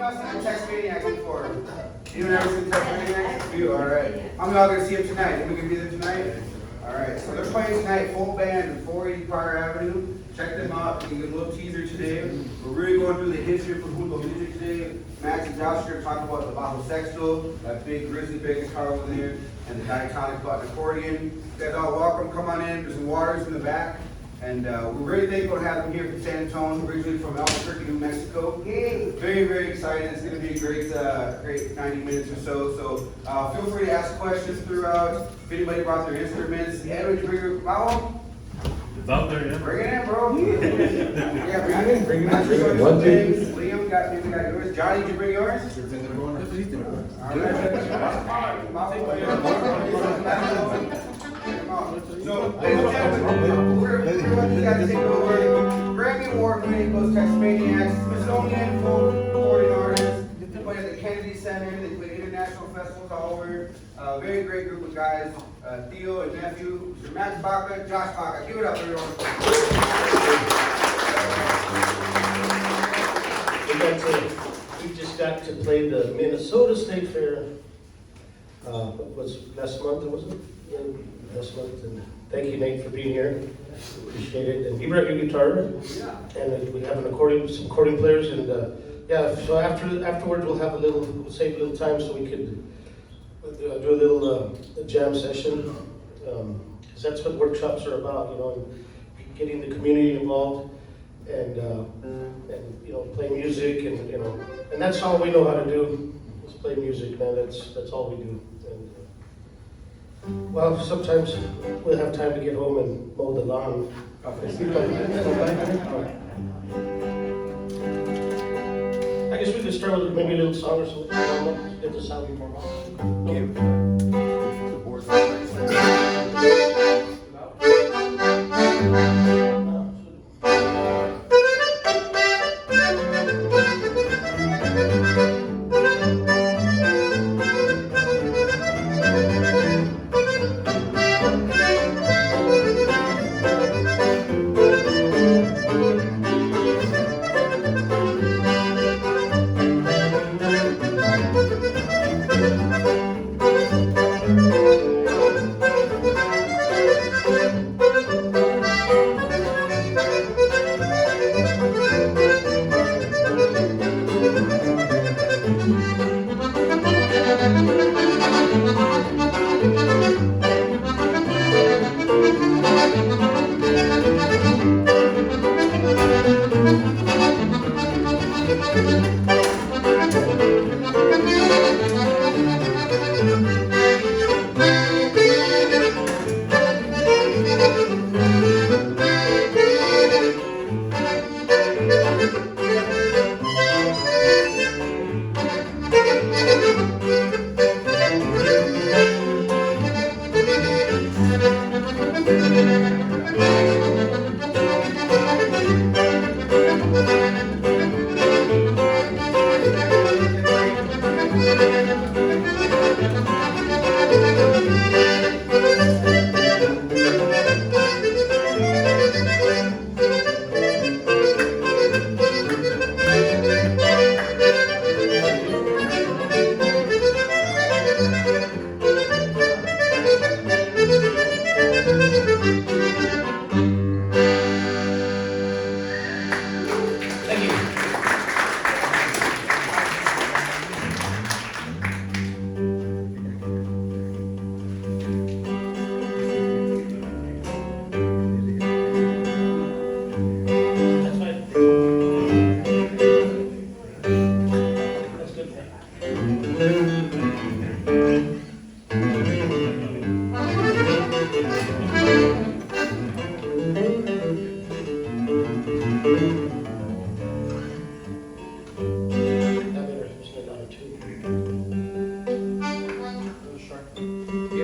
else seen the Texmaniacs before? Anyone ever seen the Texmaniacs? You, alright. How many of y'all gonna see them tonight? Anyone gonna be there tonight? Alright, so they're playing tonight, full band at 480 Parker Avenue. Check them out. You can get a little teaser today. We're really going through the history of Conjunto music today. Max and Josh are talking about the bajo sexto, that big grizzly big guitar over there, and the diatonic button accordion. You guys all welcome. Come on in. There's some waters in the back. And we're really thankful to have them here from San Antonio, originally from Albuquerque, New Mexico. Yay. Very, very excited. It's going to be a great 90 minutes or so. So feel free to ask questions throughout. If anybody brought their instruments, Ed, would you bring your bajo? It's out there, yeah. Bring it in, bro. Yeah, bring it in. Liam, got yours. Johnny, did you bring yours? All right. So, ladies and gentlemen, we're going to take over Grammy-award-winning Los Texmaniacs, Smithsonian folk recording artists. They play at the Kennedy Center. They play international festivals all over. Very great group of guys. Theo and nephew, Mr. Max Baca, Josh Baca. Give it up, everyone. We just got to play the Minnesota State Fair. Was last month, was it? Yeah, last month. And thank you, Nate, for being here. Appreciate it. And you brought your guitar. And we have an accordion, some accordion players, and yeah. So afterwards, we'll save a little time so we could do a little jam session. Because that's what workshops are about, you know, getting the community involved, and you know, play music, and you know, and that's all we know how to do is play music, man. That's all we do. And well, sometimes we'll have time to get home and mow the lawn. I guess we could start with maybe a little song or something. Get the sound more off.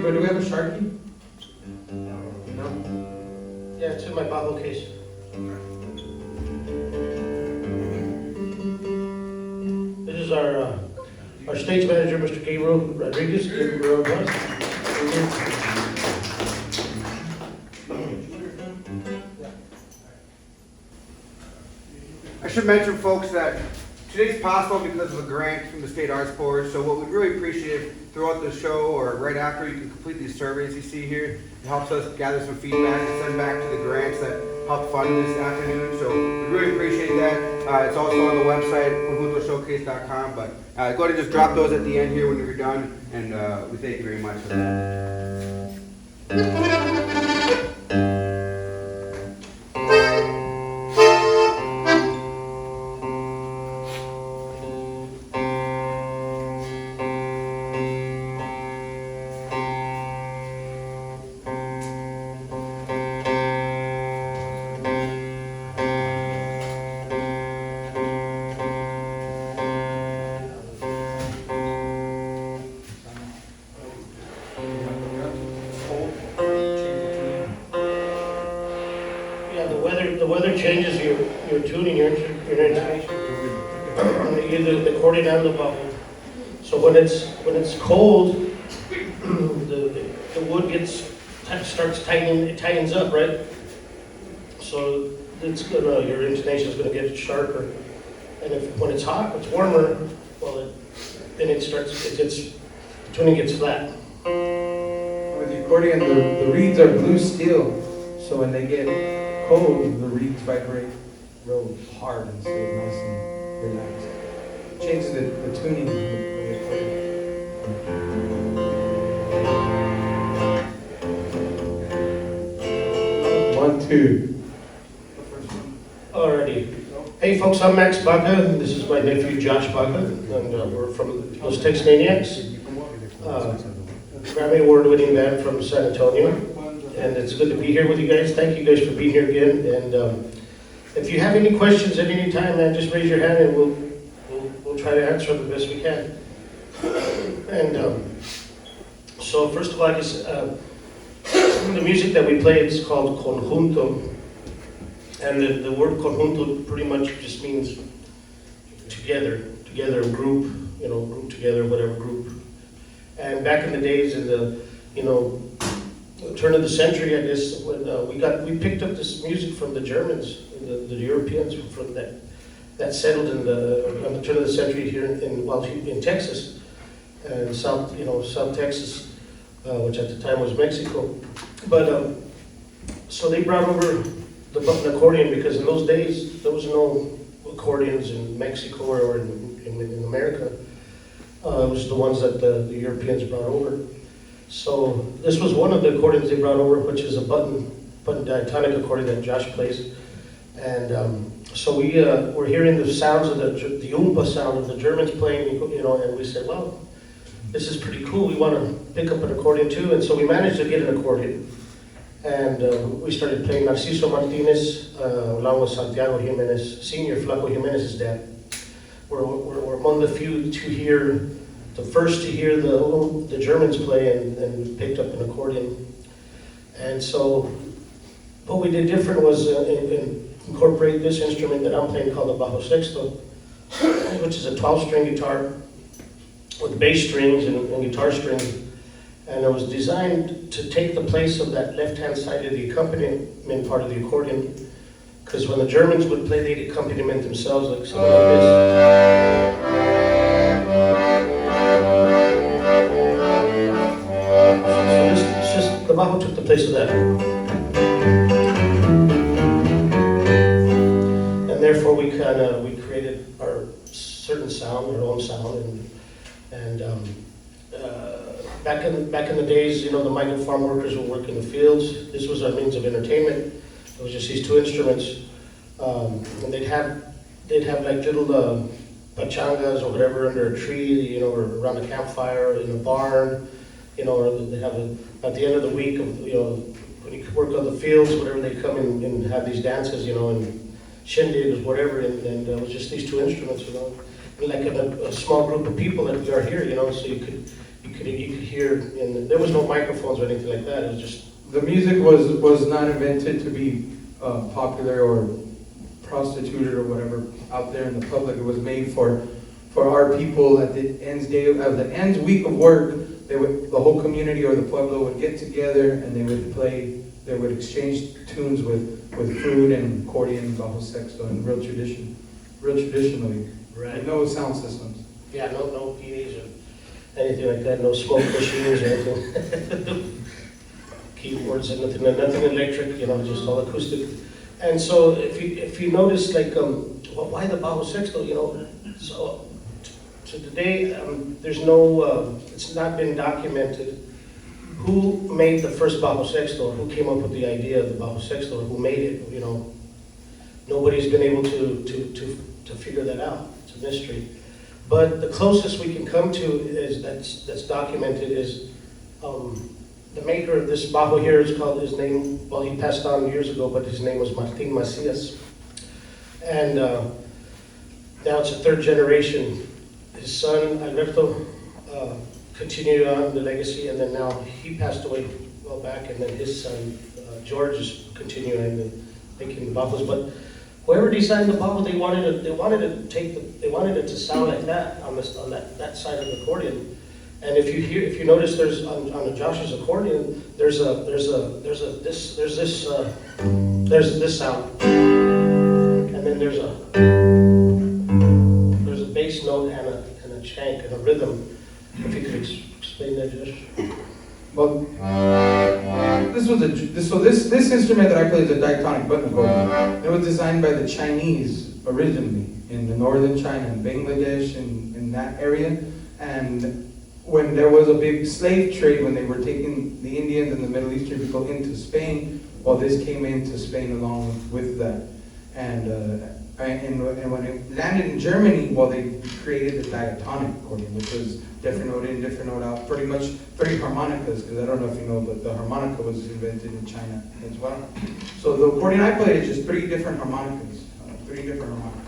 Do we have a Sharpie? No? Yeah, it's in my bajo case. This is our stage manager, Mr. Gabriel Rodriguez. I should mention, folks, that Today's possible because of a grant from the State Arts Board, so what we'd really appreciate if throughout the show or right after you can complete these surveys you see here. It helps us gather some feedback and send back to the grants that helped fund this afternoon, so we really appreciate that. It's also on the website, conjuntoshowcase.com, but go ahead and just drop those at the end here when you're done, and we thank you very much for that. The weather changes your tuning, your intonation, the accordion and the bajo. So when it's cold, the wood starts tightening, it tightens up, right? So it's gonna, your intonation is gonna get sharper. And when it's hot, it's warmer, well, then the tuning gets flat. With the accordion, the reeds are blue steel, so when they get cold, the reeds vibrate real hard and stay nice and relaxed. It changes the tuning of the accordion. 1, 2. Alrighty. Hey folks, I'm Max Baca, and this is my nephew Josh Baca, and we're from Los Texmaniacs, Grammy-award-winning band from San Antonio. And it's good to be here with you guys. Thank you guys for being here again. And if you have any questions at any time, man, just raise your hand and we'll try to answer them the best we can. And so first of all, I guess the music that we play is called Conjunto. And the word Conjunto pretty much just means together, group, group together, whatever group. And back in the days of the, turn of the century, I guess, when we picked up this music from the Germans, the Europeans from that settled on the turn of the century here in Texas, and South Texas, which at the time was Mexico. But so they brought over the accordion because in those days there was no accordions in Mexico or in America. It was the ones that the Europeans brought over. So this was one of the accordions they brought over, which is a button diatonic accordion that Josh plays. And so we're hearing the sounds of the oompa sound of the Germans playing, and we said, well, this is pretty cool. We want to pick up an accordion too. And so we managed to get an accordion. And we started playing Narciso Martinez, along with Santiago Jimenez, Senior Flaco Jimenez's dad. We're among the few to hear, the first to hear the Germans play, and we picked up an accordion. And so what we did different was incorporate this instrument that I'm playing called the bajo sexto, which is a 12-string guitar with bass strings and guitar strings. And it was designed to take the place of that left-hand side of the accompaniment part of the accordion. Because when the Germans would play, they'd accompaniment themselves, like something like this. So it's just, the bajo took the place of that. And therefore we created our certain sound, our own sound, and back in the days, the migrant farm workers would work in the fields. This was our means of entertainment. It was just these two instruments, and they'd have like little pachangas or whatever under a tree, or around a campfire in a barn, or they'd have at the end of the week of when you work on the fields, whatever, they'd come in and have these dances, and shindigs, whatever, and it was just these two instruments, and like a small group of people that we are here, so you could hear, and there was no microphones or anything like that. It was just the music was not invented to be popular or prostituted or whatever out there in the public. It was made for our people at the ends week of work. The whole community or the pueblo would get together and they would play. They would exchange tunes with flute and accordion, bajo sexto, and real traditionally with no sound systems. Yeah, no PAs or anything like that, no smoke machines or anything. Keyboards and nothing electric, just all acoustic. And so if you notice, like, well, why the bajo sexto, so to today, there's no, it's not been documented who made the first bajo sexto, or who came up with the idea of the bajo sexto, or who made it, Nobody's been able to figure that out. It's a mystery. But the closest we can come to is that's documented is the maker of this bajo here is called, his name, well, he passed on years ago, but his name was Martín Macías. And now it's a third generation. His son, Alberto, continued on the legacy, and then now he passed away well back, and then his son, George, is continuing and making the bajos. But whoever designed the bajo, they wanted it to sound like that on that side of the accordion. And if you notice, there's on Josh's accordion, there's this sound, and then there's a bass note and a shank and a rhythm. If you could explain that, Josh. Well, this instrument that I play is a diatonic button accordion. It was designed by the Chinese originally in the northern China, in Bangladesh, in that area. And when there was a big slave trade, when they were taking the Indians and the Middle Eastern people into Spain, well, this came into Spain along with that. And when it landed in Germany, well, they created the diatonic accordion, which was different note in, different note out, pretty much 3 harmonicas, because I don't know if you know, but the harmonica was invented in China as well. So the accordion I play is just 3 different harmonicas, 3 different harmonicas.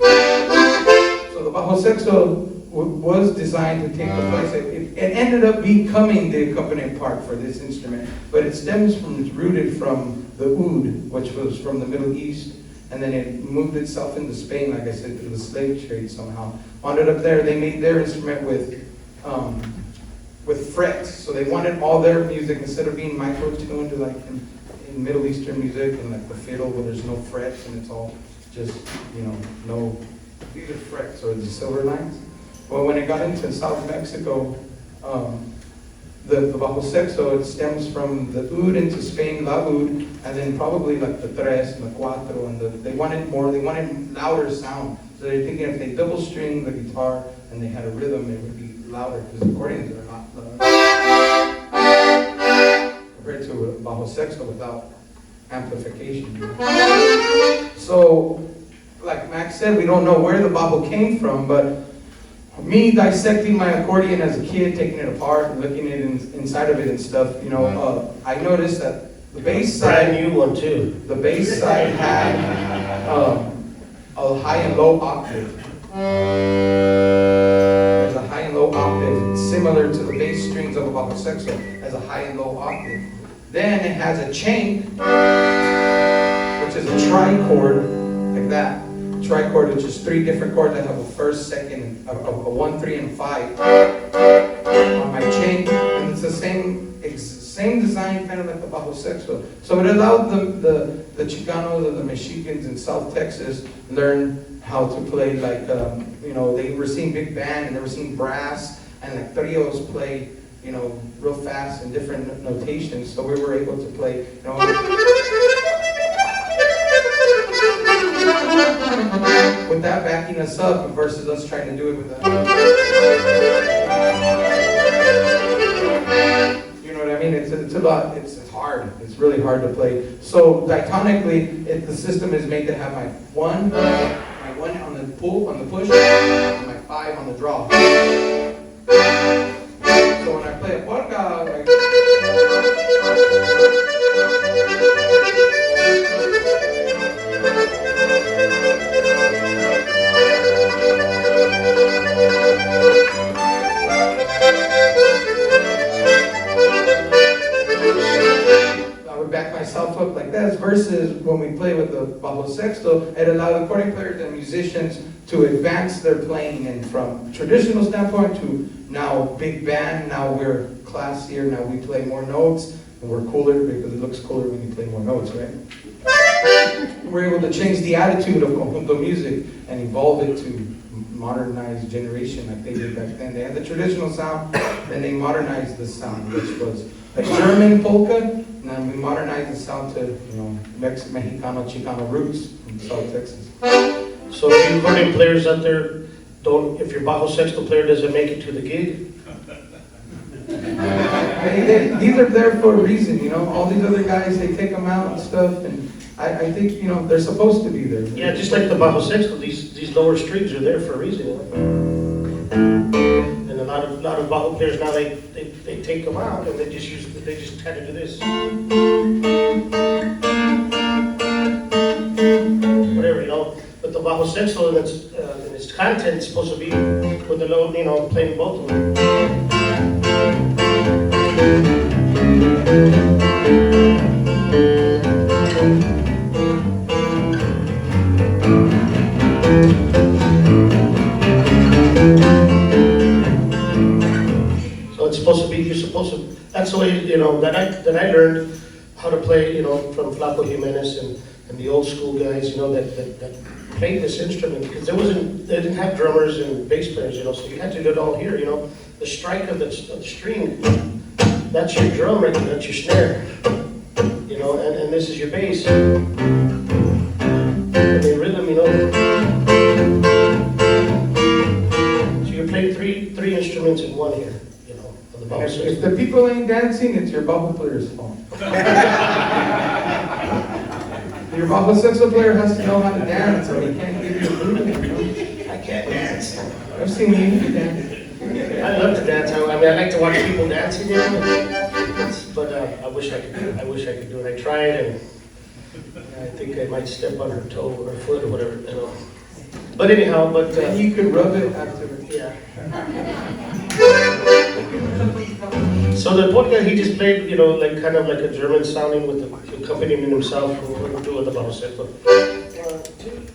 So the bajo sexto was designed to take the place. It ended up becoming the accompaniment part for this instrument, but it stems from, it's rooted from the oud, which was from the Middle East. And then it moved itself into Spain, like I said, through the slave trade somehow. Ended up there, they made their instrument with frets. So they wanted all their music, instead of being micro-tuned like in Middle Eastern music, and like the fiddle where there's no frets and it's all just, no, these are frets or the silver lines. Well, when it got into South Mexico, the bajo sexto, it stems from the oud into Spain, la oud, and then probably like the tres and the cuatro, and they wanted louder sound. So they're thinking if they double string the guitar and they had a rhythm, it would be louder, because accordions are not loud compared to a bajo sexto without amplification. So, like Max said, we don't know where the bajo came from, but me dissecting my accordion as a kid, taking it apart and looking at inside of it and stuff, I noticed that the bass side, brand new one too. The bass side had a high and low octave. There's a high and low octave, similar to the bass strings of a bajo sexto, as a high and low octave. Then it has a chain, which is a trichord, like that. Trichord, which is 3 different chords. I have a first, second, a 1, 3, and 5 on my chain, and it's the same design, kind of like the bajo sexto. So it allowed the Chicanos or the Mexicans in South Texas learn how to play like they were seeing big band and they were seeing brass and like trios play real fast and different notations. So we were able to play with that backing us up versus us trying to do it with that. You know what I mean? It's a lot. It's hard. It's really hard to play. So diatonically, the system is made to have my 1 on the pull, on the push, and my 5 on the draw. So when I play a polka, like, I would back myself up like this, versus when we play with the bajo sexto, it allowed accordion players and musicians to advance their playing, and from traditional standpoint to now big band, now we're classier, now we play more notes, and we're cooler because it looks cooler when you play more notes, right? We're able to change the attitude of conjunto music and evolve it to modernized generation like they did back then. They had the traditional sound, then they modernized the sound, which was a German polka, and then we modernized the sound to, Mexicano, Chicano roots from South Texas. So if you accordion players out there, if your bajo sexto player doesn't make it to the gig, These are there for a reason, all these other guys, they take them out and stuff, and I think, they're supposed to be there. yeah, just like the bajo sexto, these lower strings are there for a reason. And a lot of bajo players now, they take them out and they just kind of do this. Whatever, but the bajo sexto and its content is supposed to be with the low, playing both of them. That's the way, that I learned how to play, from Flaco Jimenez and the old school guys, that played this instrument, because they didn't have drummers and bass players, so you had to do it all here, the strike of the string, that's your drum right there, that's your snare, and this is your bass, and the rhythm, so you're playing three instruments in one here. If the people ain't dancing, it's your bajo player's fault. Your bajo sexto player has to know how to dance, or he can't give you a movement. I can't dance. I've seen you dance. I love to dance. I like to watch people dancing, but I wish I could do it. I tried, and I think I might step on her toe or her foot or whatever, But anyhow, and you could rub it after. Yeah. So the one guy, he just played, kind of like a German sounding with the accompaniment himself. We'll do it the bajo sexto. 1, 2.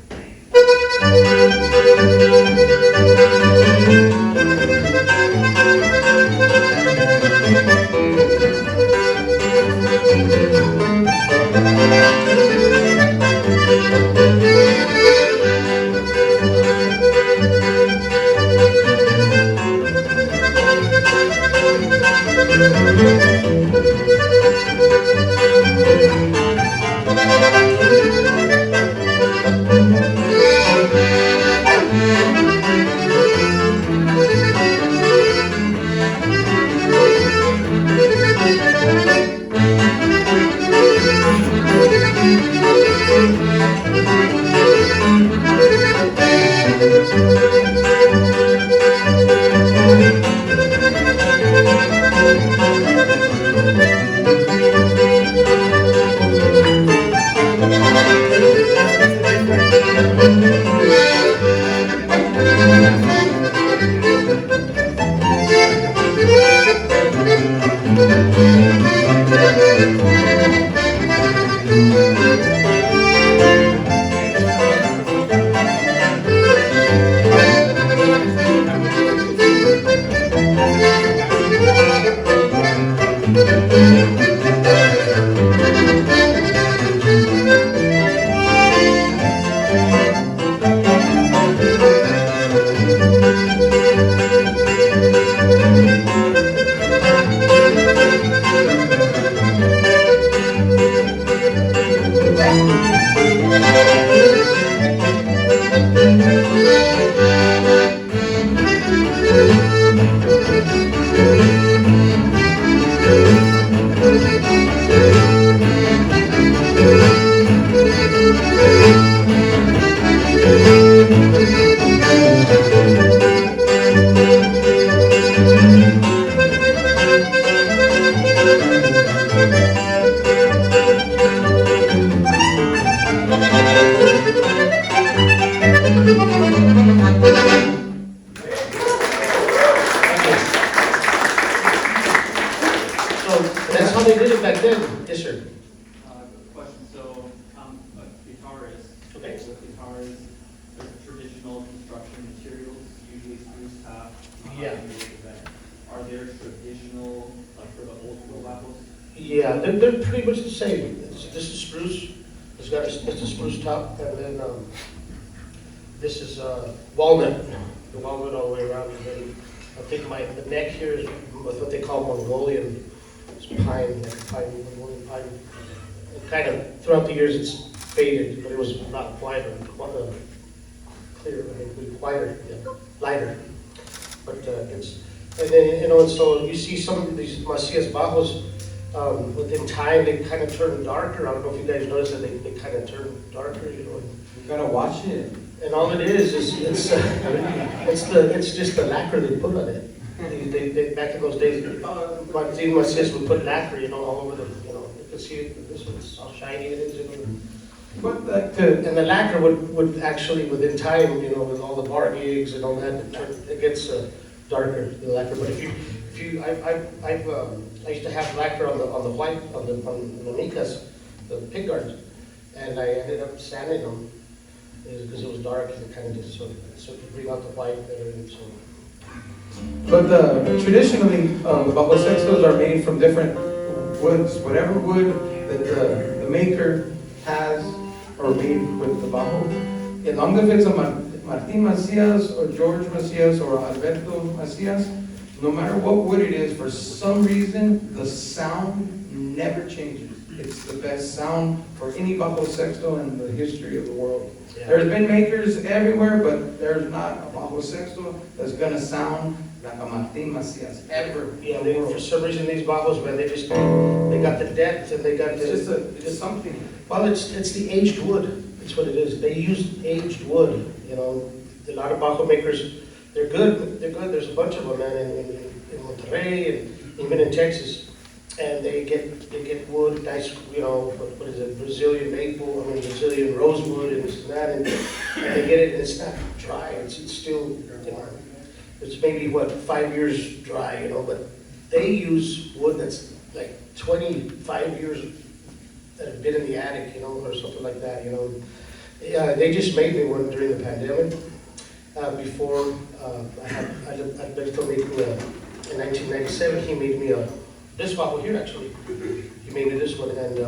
how they did it back then. Yes, sir. Question, so I'm a guitarist. Okay. With guitars, there's traditional construction materials, usually spruce top. Yeah. Are there traditional, like for the old school bajos? Yeah, they're pretty much the same. This is spruce. It's a spruce top, and then this is walnut, the walnut all the way around. And then I think the neck here is what they call Mongolian. It's pine, like pine, Mongolian pine. And kind of throughout the years it's faded, but it was not quite clear, I think, quieter, yeah, lighter. But it's, and then, and so you see some of these Macias bajos, within time, they kind of turn darker. I don't know if you guys noticed that they kind of turn darker, you know. You gotta watch it. And all it is it's just the lacquer they put on it. They back in those days, my sis would put lacquer, you know, all over the, you know, you can see it, this one's how shiny it is, you know. But And the lacquer would actually, within time, you know, with all the bar gigs and all that, it gets darker, the lacquer. But if you, I used to have lacquer on the white, on the micas, the pick guards, and I ended up sanding them because it was dark and it kind of just so to bring out the white better. And so. But traditionally, the bajo sextos are made from different woods. Whatever wood that the maker has or made with the bajo. As long as it's a Martin Macias or George Macias or Alberto Macias, no matter what wood it is, for some reason, the sound never changes. It's the best sound for any bajo sexto in the history of the world. Yeah. There's been makers everywhere, but there's not a bajo sexto that's gonna sound like a Martin Macias ever. Yeah, in the world. for some reason these bajos, man, they got the depth and they got It's the. just something. Well, it's the aged wood. That's what it is. They use aged wood. You know, a lot of bajo makers, they're good. They're good. There's a bunch of them, man, in Monterrey and even in Texas, and they get wood, nice, you know, what is it, Brazilian maple, Brazilian rosewood and this and that, and they get it, and it's not dry. It's still, you know, it's maybe 5 years dry, you know, but they use wood that's like 25 years that have been in the attic, you know, or something like that, you know. Yeah, they just made me one during the pandemic. Before Alberto made me in 1997, he made me this bajo here actually. He made me this one, and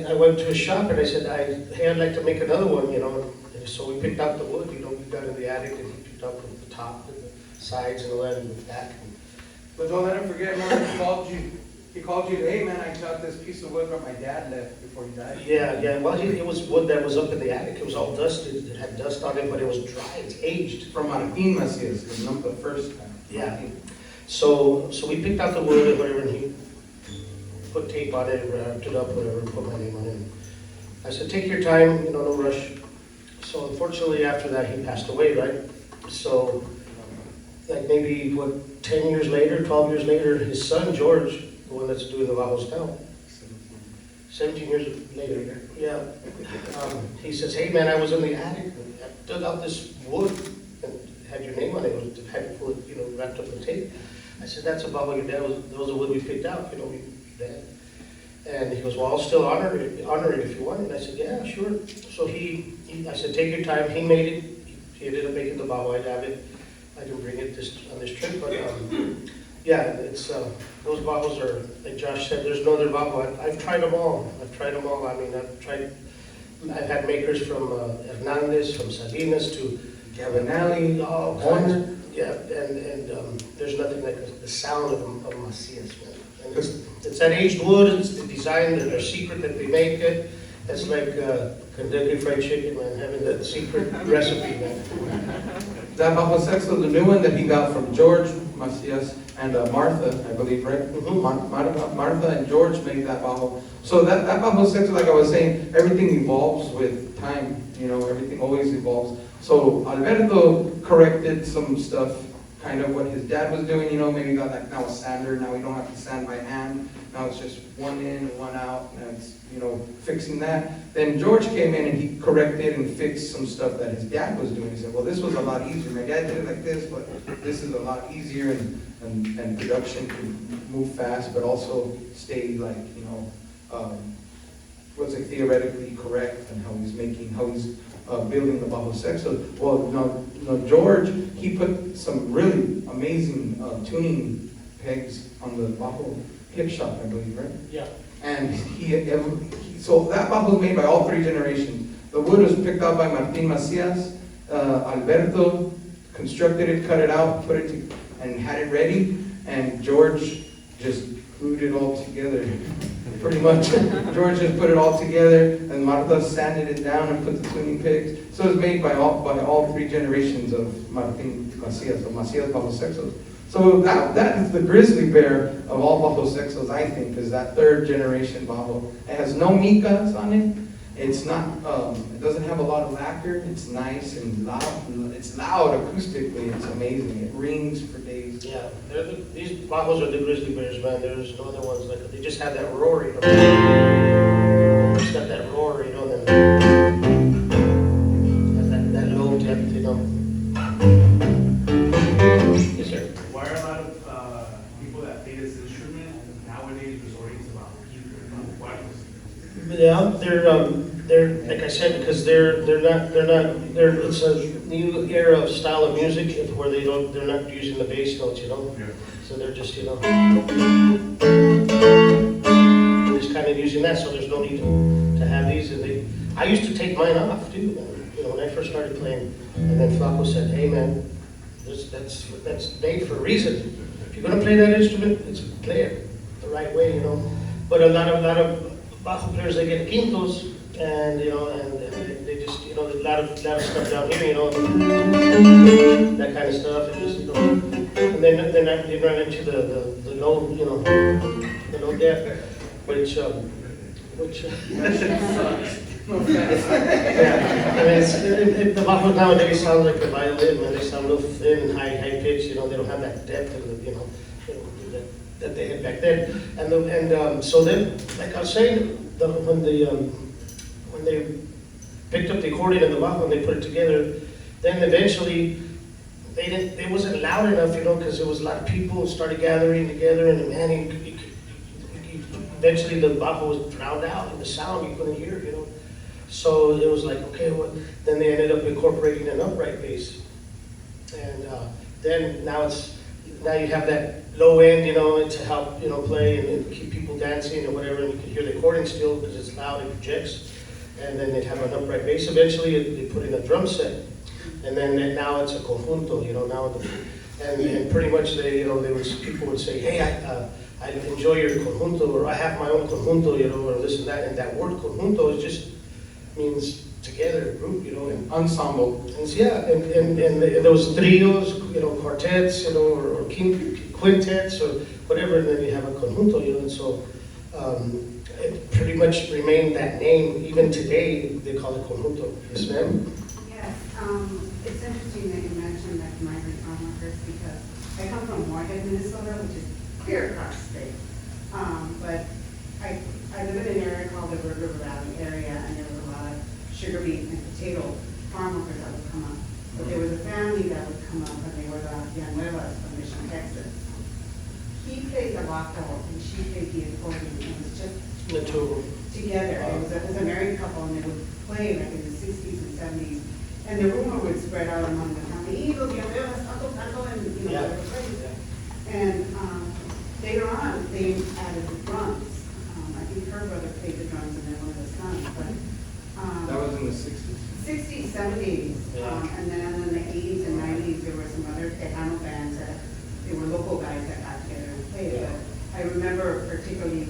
I went to a shop and I said, hey, I'd like to make another one, you know. And so we picked out the wood, you know, we got in the attic and he picked out the top and the sides and all that and the back. But don't let him forget, man, he called you, hey man, I got this piece of wood that my dad left before he died. Yeah, well, it was wood that was up in the attic. It was all dusted, it had dust on it, but it was dry, it's aged. From Martin Macias, the first time. Yeah. So we picked out the wood and whatever, and he put tape on it, wrapped it up, whatever, put my name on it. I said, take your time, you know, no rush. So unfortunately after that, he passed away, right? So like maybe, 10 years later, 12 years later, his son, George, the one that's doing the bajos now, 17 years later, yeah, he says, hey man, I was in the attic, and I dug out this wood, and it had your name on it, it had full, you know, wrapped up in tape. I said, that's about what your dad was, those are wood we picked out, you know, dad. And he goes, well, I'll still honor it if you want it. And I said, yeah, sure. So I said, take your time. He made it. He ended up making the bajo. I'd have it. I didn't bring it on this trip, but yeah, it's those bajos are, like Josh said, there's no other bajo. I've tried them all. I mean, I've had makers from Hernandez, from Salinas to Gavinelli, all kinds. Yeah, and there's nothing like the sound of Macias, man. And it's that aged wood, it's the design, their secret that they make it. It's like Kentucky Fried Chicken, man, having that secret recipe, man. That bajo sexto, the new one that he got from George Macias and Martha, I believe, right? Mm-hmm. Martha and George made that bajo. So that bajo sexto, like I was saying, everything evolves with time. You know, everything always evolves. So Alberto corrected some stuff, kind of what his dad was doing, you know, maybe got like now a sander, now we don't have to sand by hand, now it's just one in and one out, and it's, you know, fixing that. Then George came in and he corrected and fixed some stuff that his dad was doing. He said, well, this was a lot easier. My dad did it like this, but this is a lot easier, and production can move fast, but also stay like, you know, what's it, theoretically correct, and how he's building the bajo sexto. Well, no, George, he put some really amazing tuning pegs on the bajo hip shop, I believe, right? Yeah. And he's So that bajo was made by all three generations. The wood was picked out by Martin Macias, Alberto constructed it, cut it out, put it to, and had it ready, and George just glued it all together. Pretty much, George just put it all together, and Marta sanded it down and put the tuning pegs. So it was made by all three generations of Martin Macias, or Macias bajo sextos. So that is the grizzly bear of all bajo sextos, I think, is that third generation bajo. It has no micas on it. It's not, it doesn't have a lot of lacquer. It's nice and loud. It's loud acoustically. It's amazing. It rings for days. Yeah, these bajos are the grizzly bears, man. There's no other ones like it. They just have that roar, you know. It's got that roar, you know. That low depth, you know. Yes, sir. Why are a lot of people that play this instrument nowadays resorting to bajo keyboard? Why? Yeah, they're like I said, because it's a new era of style of music where they're not using the bass notes, you know. Yeah. So they're just, you know, just kind of using that. So there's no need to have these. And I used to take mine off too, man. You know, when I first started playing, and then Flaco said, "Hey, man, that's made for a reason. If you're gonna play that instrument, it's play it the right way, you know." But a lot of bajo players, they get quintos, and you know, and they just, you know, a lot of stuff down here, you know, that kind of stuff, and just, you know, and then they run into the low, you know, the low depth, which That shit sucks. yeah, I mean, the bajo nowadays sound like a violin, and they sound real thin and high pitched, you know, they don't have that depth of the, you know, that they had back then. And so then, like I was saying, when they picked up the accordion and the bajo and they put it together, then eventually it wasn't loud enough, you know, because there was a lot of people started gathering together, and man, eventually the bajo was drowned out in the sound, you couldn't hear, you know. So it was like, okay, well, then they ended up incorporating an upright bass, and then now you have that low end, you know, to help, you know, play and keep people dancing or whatever, and you can hear the accordion still because it's loud, it projects. And then they'd have an upright bass. Eventually, they put in a drum set, and then now it's a conjunto, you know. And pretty much people would say, hey, I enjoy your conjunto, or I have my own conjunto, you know, or this and that. And that word conjunto means together, group, you know. And Ensemble. yeah, and those trios, you know, quartets, you know, or quintets or whatever, and then you have a conjunto, you know. And so it pretty much remained that name. Even today, they call it conjunto. Yes, ma'am? Yes, it's interesting that you mentioned that migrant farm workers, because I come from Moorhead, Minnesota, which is clear across the state. But I live in an area called the River Valley area, and there was a lot of sugar beet and potato farm workers that would come up. But there was a family that would come up, and they were the Villanuevas from Mission, Texas. He played the bajo, and she played the accordion. It was just The two of them. together. It was a married couple, and they would play like in the 60s and 70s. And the rumor would spread out among the family, Eagles, Villanuevas, Taco, and you know, Yeah. whatever place. And later on, they added the drums. I think her brother played the drums, and then one of the sons. But That was in the 60s. 60s, 70s, Yeah. and then in the 80s and 90s, there were some other Tejano bands that they were local guys that got together and played. Yeah. But I remember particularly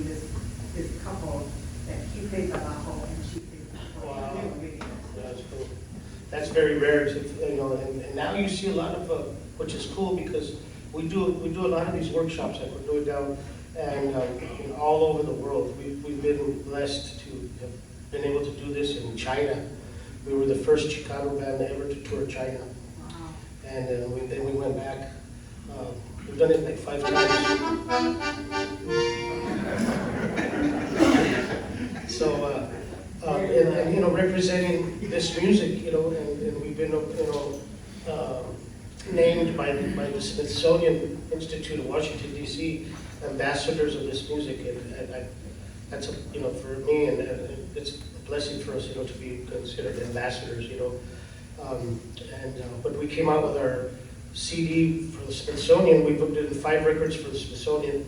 this couple that he played the bajo and she played the accordion. Wow. They were really good. Yeah, that's cool. That's very rare, to, you know, and now you see a lot of, which is cool, because we do a lot of these workshops that we're doing down and all over the world. We've been blessed to have been able to do this in China. We were the first Chicano band ever to tour China, Wow. and then we went back. We've done it like 5 times. So, and you know, representing this music, you know, and we've been, you know, named by the Smithsonian Institute of Washington, D.C., ambassadors of this music, and that's a, you know, for me, and it's a blessing for us, you know, to be considered ambassadors, you know. But we came out with our CD for the Smithsonian. We booked in 5 records for the Smithsonian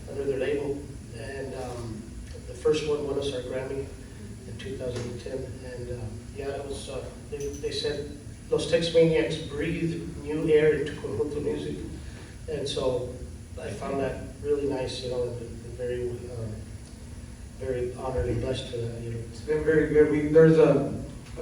under their label, and the first one won us our Grammy in 2010. And yeah, it was, they said Los Texmaniacs breathed new air into Conjunto music. And so I found that really nice, you know, and very, very honored and blessed for that, you know. It's been very good. There's a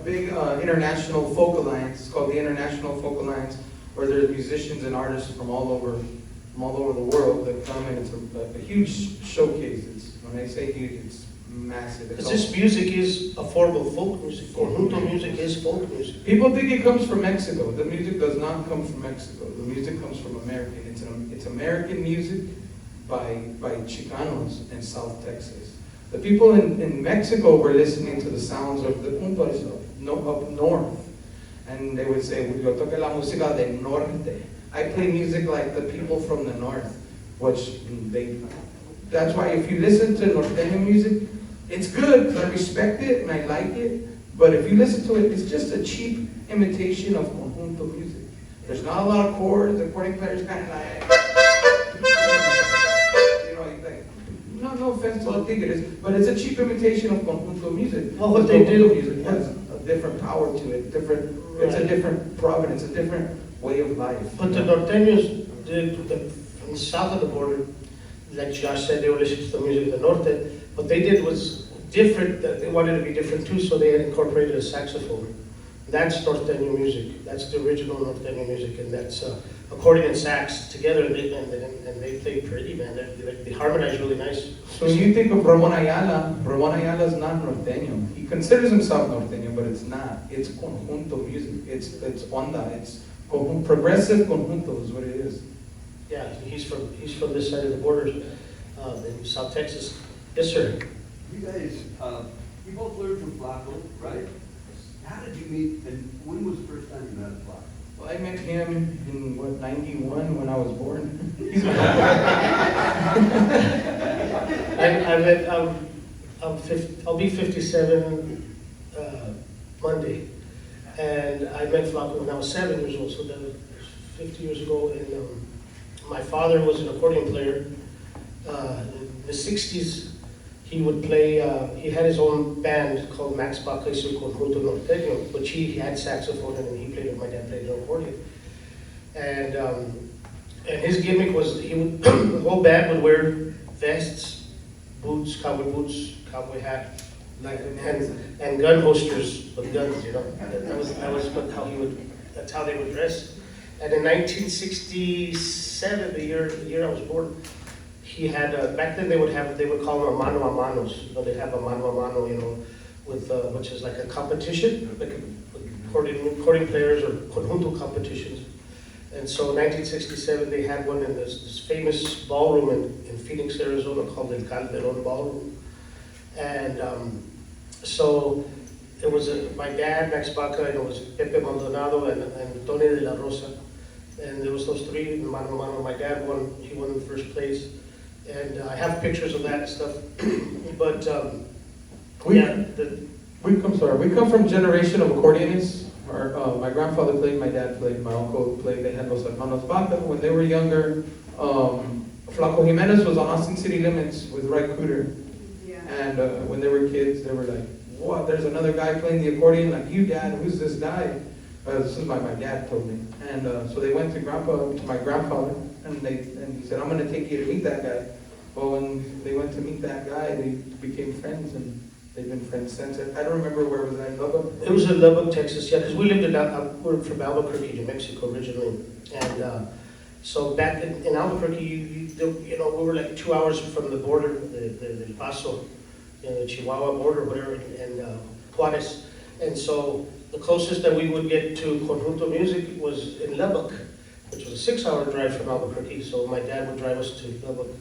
big international folk alliance. It's called the International Folk Alliance, where there's musicians and artists from all over the world that come, and it's a huge showcase. When I say huge, it's massive. Because this music is a form of folk music. Conjunto music is folk music. People think it comes from Mexico. The music does not come from Mexico. The music comes from America. It's American music by Chicanos in South Texas. The people in Mexico were listening to the sounds of the compas up north. And they would say, yo toque la música del norte. I play music like the people from the north, that's why if you listen to norteño music, it's good, because I respect it and I like it, but if you listen to it, it's just a cheap imitation of conjunto music. There's not a lot of chords, the accordion player's kind of like, you know, like, no offense to the tigres, but it's a cheap imitation of conjunto music. Well, what they do, music has a different power to it, it's a different provenance, a different way of life. But the norteños did, from the south of the border, like Josh said, they were listening to the music of the norte. What they did was different, they wanted to be different too, so they had incorporated a saxophone. That's norteño music. That's the original norteño music, and that's accordion and sax together, and they play pretty, man. They harmonize really nice. So when you think of Ramon Ayala is not norteño. He considers himself norteño, but it's not. It's conjunto music. It's onda. It's progressive conjunto is what it is. Yeah, he's from this side of the border, in South Texas. Yes, sir. You guys, you both learned from Flaco, right? How did you meet, and when was the first time you met Flaco? Well, I met him in, 91 when I was born. I'll be 57 Monday, and I met Flaco when I was 7 years old, so that was 50 years ago. And my father was an accordion player. In the 60s, he would play, he had his own band called Max Baca y su Conjunto Norteño, which he had saxophone and he played, my dad played the accordion. And his gimmick was, the whole band would wear vests, boots, cowboy hat, and gun holsters with guns, you know. That's how they would dress. And in 1967, the year I was born, he had, back then they would call them a mano a manos. You know, they'd have a mano a mano, you know, with, which is like a competition, like accordion players or conjunto competitions. And so in 1967, they had one in this famous ballroom in Phoenix, Arizona called the Calderon Ballroom. And so it was my dad, Max Baca, and it was Pepe Maldonado and Tony de la Rosa. And there was those three, mano a mano. My dad won, he won the first place. And I have pictures of that and stuff. But We come from a generation of accordionists. My grandfather played, my dad played, my uncle played. They had Los Hermanos Baca when they were younger. Flaco Jimenez was on Austin City Limits with Ray Cooter. Yeah. And when they were kids, they were like, "What? There's another guy playing the accordion like you, Dad. Who's this guy?" This is my dad told me. And so they went to my grandfather, and he said, "I'm going to take you to meet that guy." Well, when they went to meet that guy, they became friends, and they've been friends since. I don't remember where was that, in Lubbock? it was in Lubbock, Texas, yeah, because we lived we're from Albuquerque, New Mexico originally. And so back in Albuquerque, you know, we were like 2 hours from the border, the El Paso, you know, the Chihuahua border, whatever, and Juarez. And so the closest that we would get to conjunto music was in Lubbock, which was a 6-hour drive from Albuquerque. So my dad would drive us to Lubbock,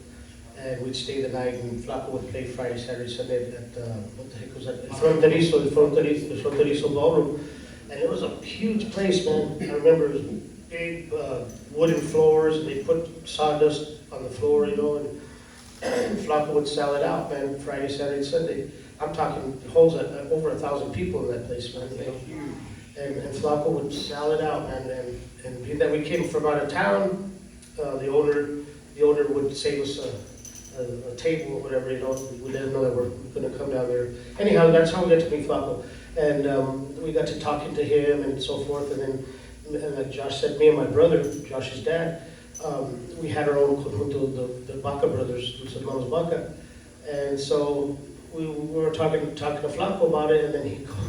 and we'd stay the night, and Flaco would play Friday, Saturday, Sunday at, what the heck was that? The Fronterizo Ballroom. And it was a huge place, man. I remember it was big wooden floors, and they put sawdust on the floor, you know, and Flaco would sell it out, man, Friday, Saturday, Sunday. I'm talking holds over 1,000 people in that place, man. You know? And Flaco would sell it out, man. And being that we came from out of town, the owner would save us a table or whatever, you know, we let him know that we're gonna come down there. Anyhow, that's how we got to meet Flaco. And we got to talking to him and so forth, and then, and like Josh said, me and my brother, Josh's dad, we had our own conjunto, the Baca brothers, Los Baca. And so we were talking to Flaco about it, and then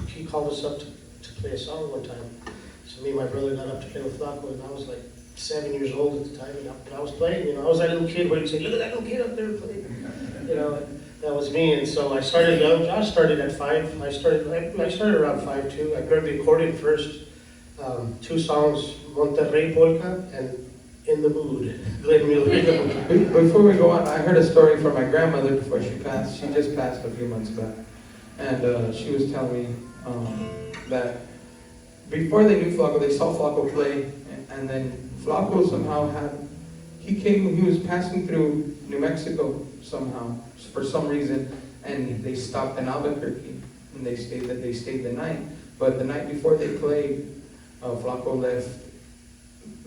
he called us up to play a song one time. So me and my brother got up to play with Flaco, and I was like 7 years old at the time, and I was playing, you know, I was that little kid where you say, look at that little kid up there playing, you know, that was me. And so I started young. Josh started at 5. I started around 5 too. I learned the accordion first, 2 songs, Monterrey Polka and In the Mood. Before we go on, I heard a story from my grandmother before she passed. She just passed a few months back. And she was telling me that before they knew Flaco, they saw Flaco play, and then Flaco somehow he was passing through New Mexico somehow, for some reason, and they stopped in Albuquerque, and they stayed the night. But the night before they played, Flaco left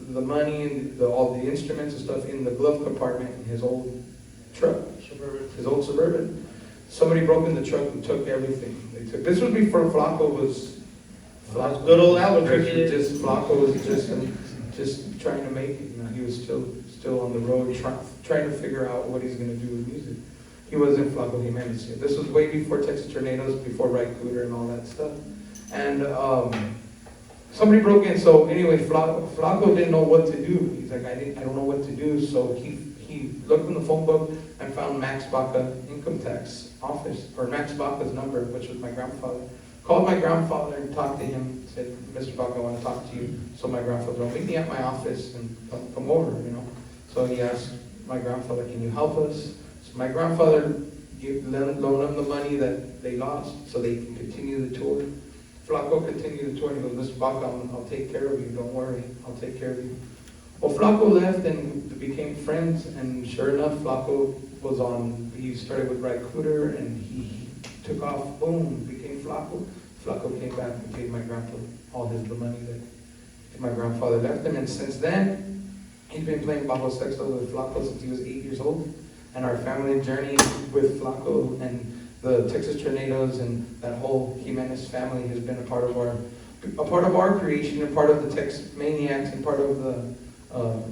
the money and all the instruments and stuff in the glove compartment in his old truck, his old Suburban. Somebody broke in the truck and took everything. This was before Flaco was good old Albuquerque. Flaco was just trying to make it. You know, he was still on the road trying to figure out what he's going to do with music. He wasn't Flaco Jimenez yet. This was way before Texas Tornadoes, before Right Cooter and all that stuff. And somebody broke in. So anyway, Flaco didn't know what to do. He's like, I don't know what to do. So he looked in the phone book and found Max Baca income tax office, or Max Baca's number, which was my grandfather. Called my grandfather and talked to him. Said, Mr. Baca, I want to talk to you. So my grandfather, well, meet me at my office and come over, you know. So he asked my grandfather, can you help us? So my grandfather loaned them the money that they lost so they can continue the tour. Flaco continued the tour and he goes, Mr. Baca, I'll take care of you, don't worry, I'll take care of you. Well, Flaco left and they became friends, and sure enough, Flaco he started with Right Cooter and he took off, boom, became Flaco. Flaco came back and paid my grandpa all the money that my grandfather left him, and since then, he's been playing bajo sexto with Flaco since he was 8 years old. And our family journey with Flaco and the Texas Tornadoes and that whole Jimenez family has been a part of our creation, and part of the Texmaniacs, and part of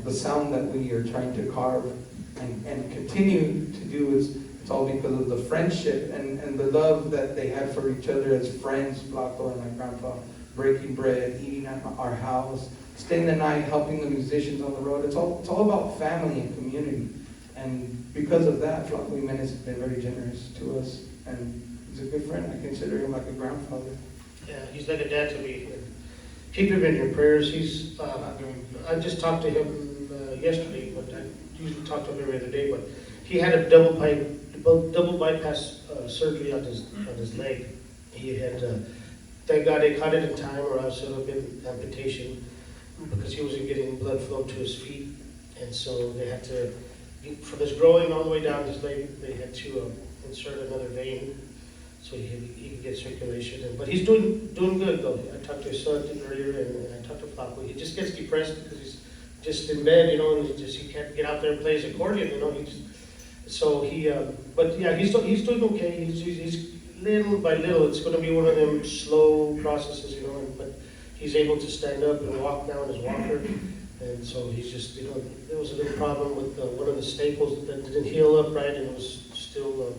the sound that we are trying to carve and continue to do. It's all because of the friendship and the love that they had for each other as friends, Flaco and my grandpa, breaking bread, eating at our house, staying the night, helping the musicians on the road. It's all about family and community. And because of that, Flaco Jimenez has been very generous to us, and he's a good friend. I consider him like a grandfather. Yeah, he's like a dad to me. Keep him in your prayers. I just talked to him yesterday, but I usually talk to him every other day. But he had a double bypass surgery on his leg. He had, thank God they caught it in time, or else it would have been amputation, because he wasn't getting blood flow to his feet, and so they had to, from his growing all the way down his leg, they had to insert another vein so he could get circulation. But he's doing good though. I talked to his son earlier, and I talked to Flaco. He just gets depressed because he's just in bed, you know, and he can't get out there and play his accordion, you know. But yeah, he's doing okay. He's little by little. It's going to be one of them slow processes, you know. But he's able to stand up and walk now in his walker. And so he's just, you know, there was a little problem with one of the staples that didn't heal up right, and it was still,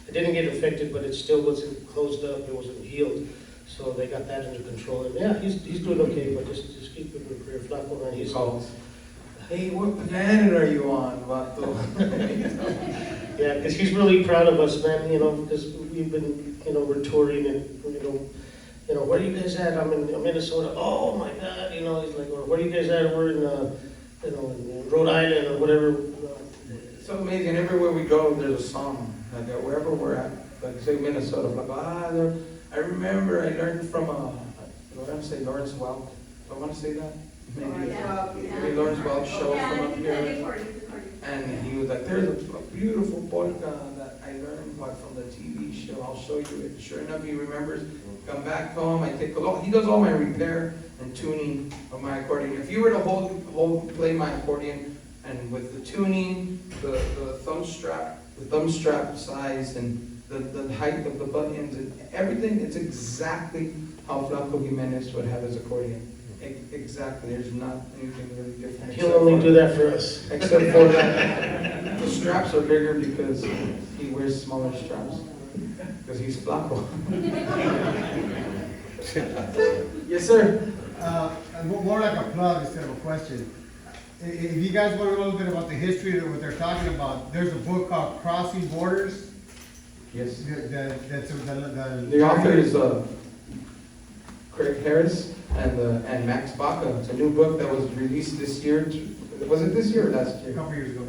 it didn't get infected, but it still wasn't closed up, it wasn't healed. So they got that under control. And yeah, he's doing okay, but just keep him in prayer. Flaco, man, he's calls. Hey, what planet are you on, Vato? Yeah, because he's really proud of us, man, you know, because we've been, you know, we're touring, and, you know, where are you guys at? I'm in Minnesota. Oh my God, you know, he's like, or where are you guys at? We're in, you know, in Rhode Island or whatever. It's so amazing. Everywhere we go, there's a song. Like wherever we're at, like say Minnesota, like I remember I learned from what did I say, Lawrence Welk. Do I want to say that? Maybe Lawrence Welk show from up here. And he was like, there's a beautiful polka that I learned from the TV show. I'll show you it. Sure enough, he remembers. Come back home, I take a look. He does all my repair and tuning of my accordion. If you were to play my accordion, and with the tuning, the thumb strap, thumb strap size and the height of the buttons and everything, it's exactly how Flaco Jimenez would have his accordion. Exactly, there's not anything really different. He'll only do that for us. Except for that, the straps are bigger because he wears smaller straps, because he's Flaco. Yes, sir. More like a plug instead of a question. If you guys want to know a little bit about the history of what they're talking about, there's a book called Crossing Borders. Yes. That's The author is Craig Harris and Max Baca. It's a new book that was released this year. Was it this year or last a year? couple years ago.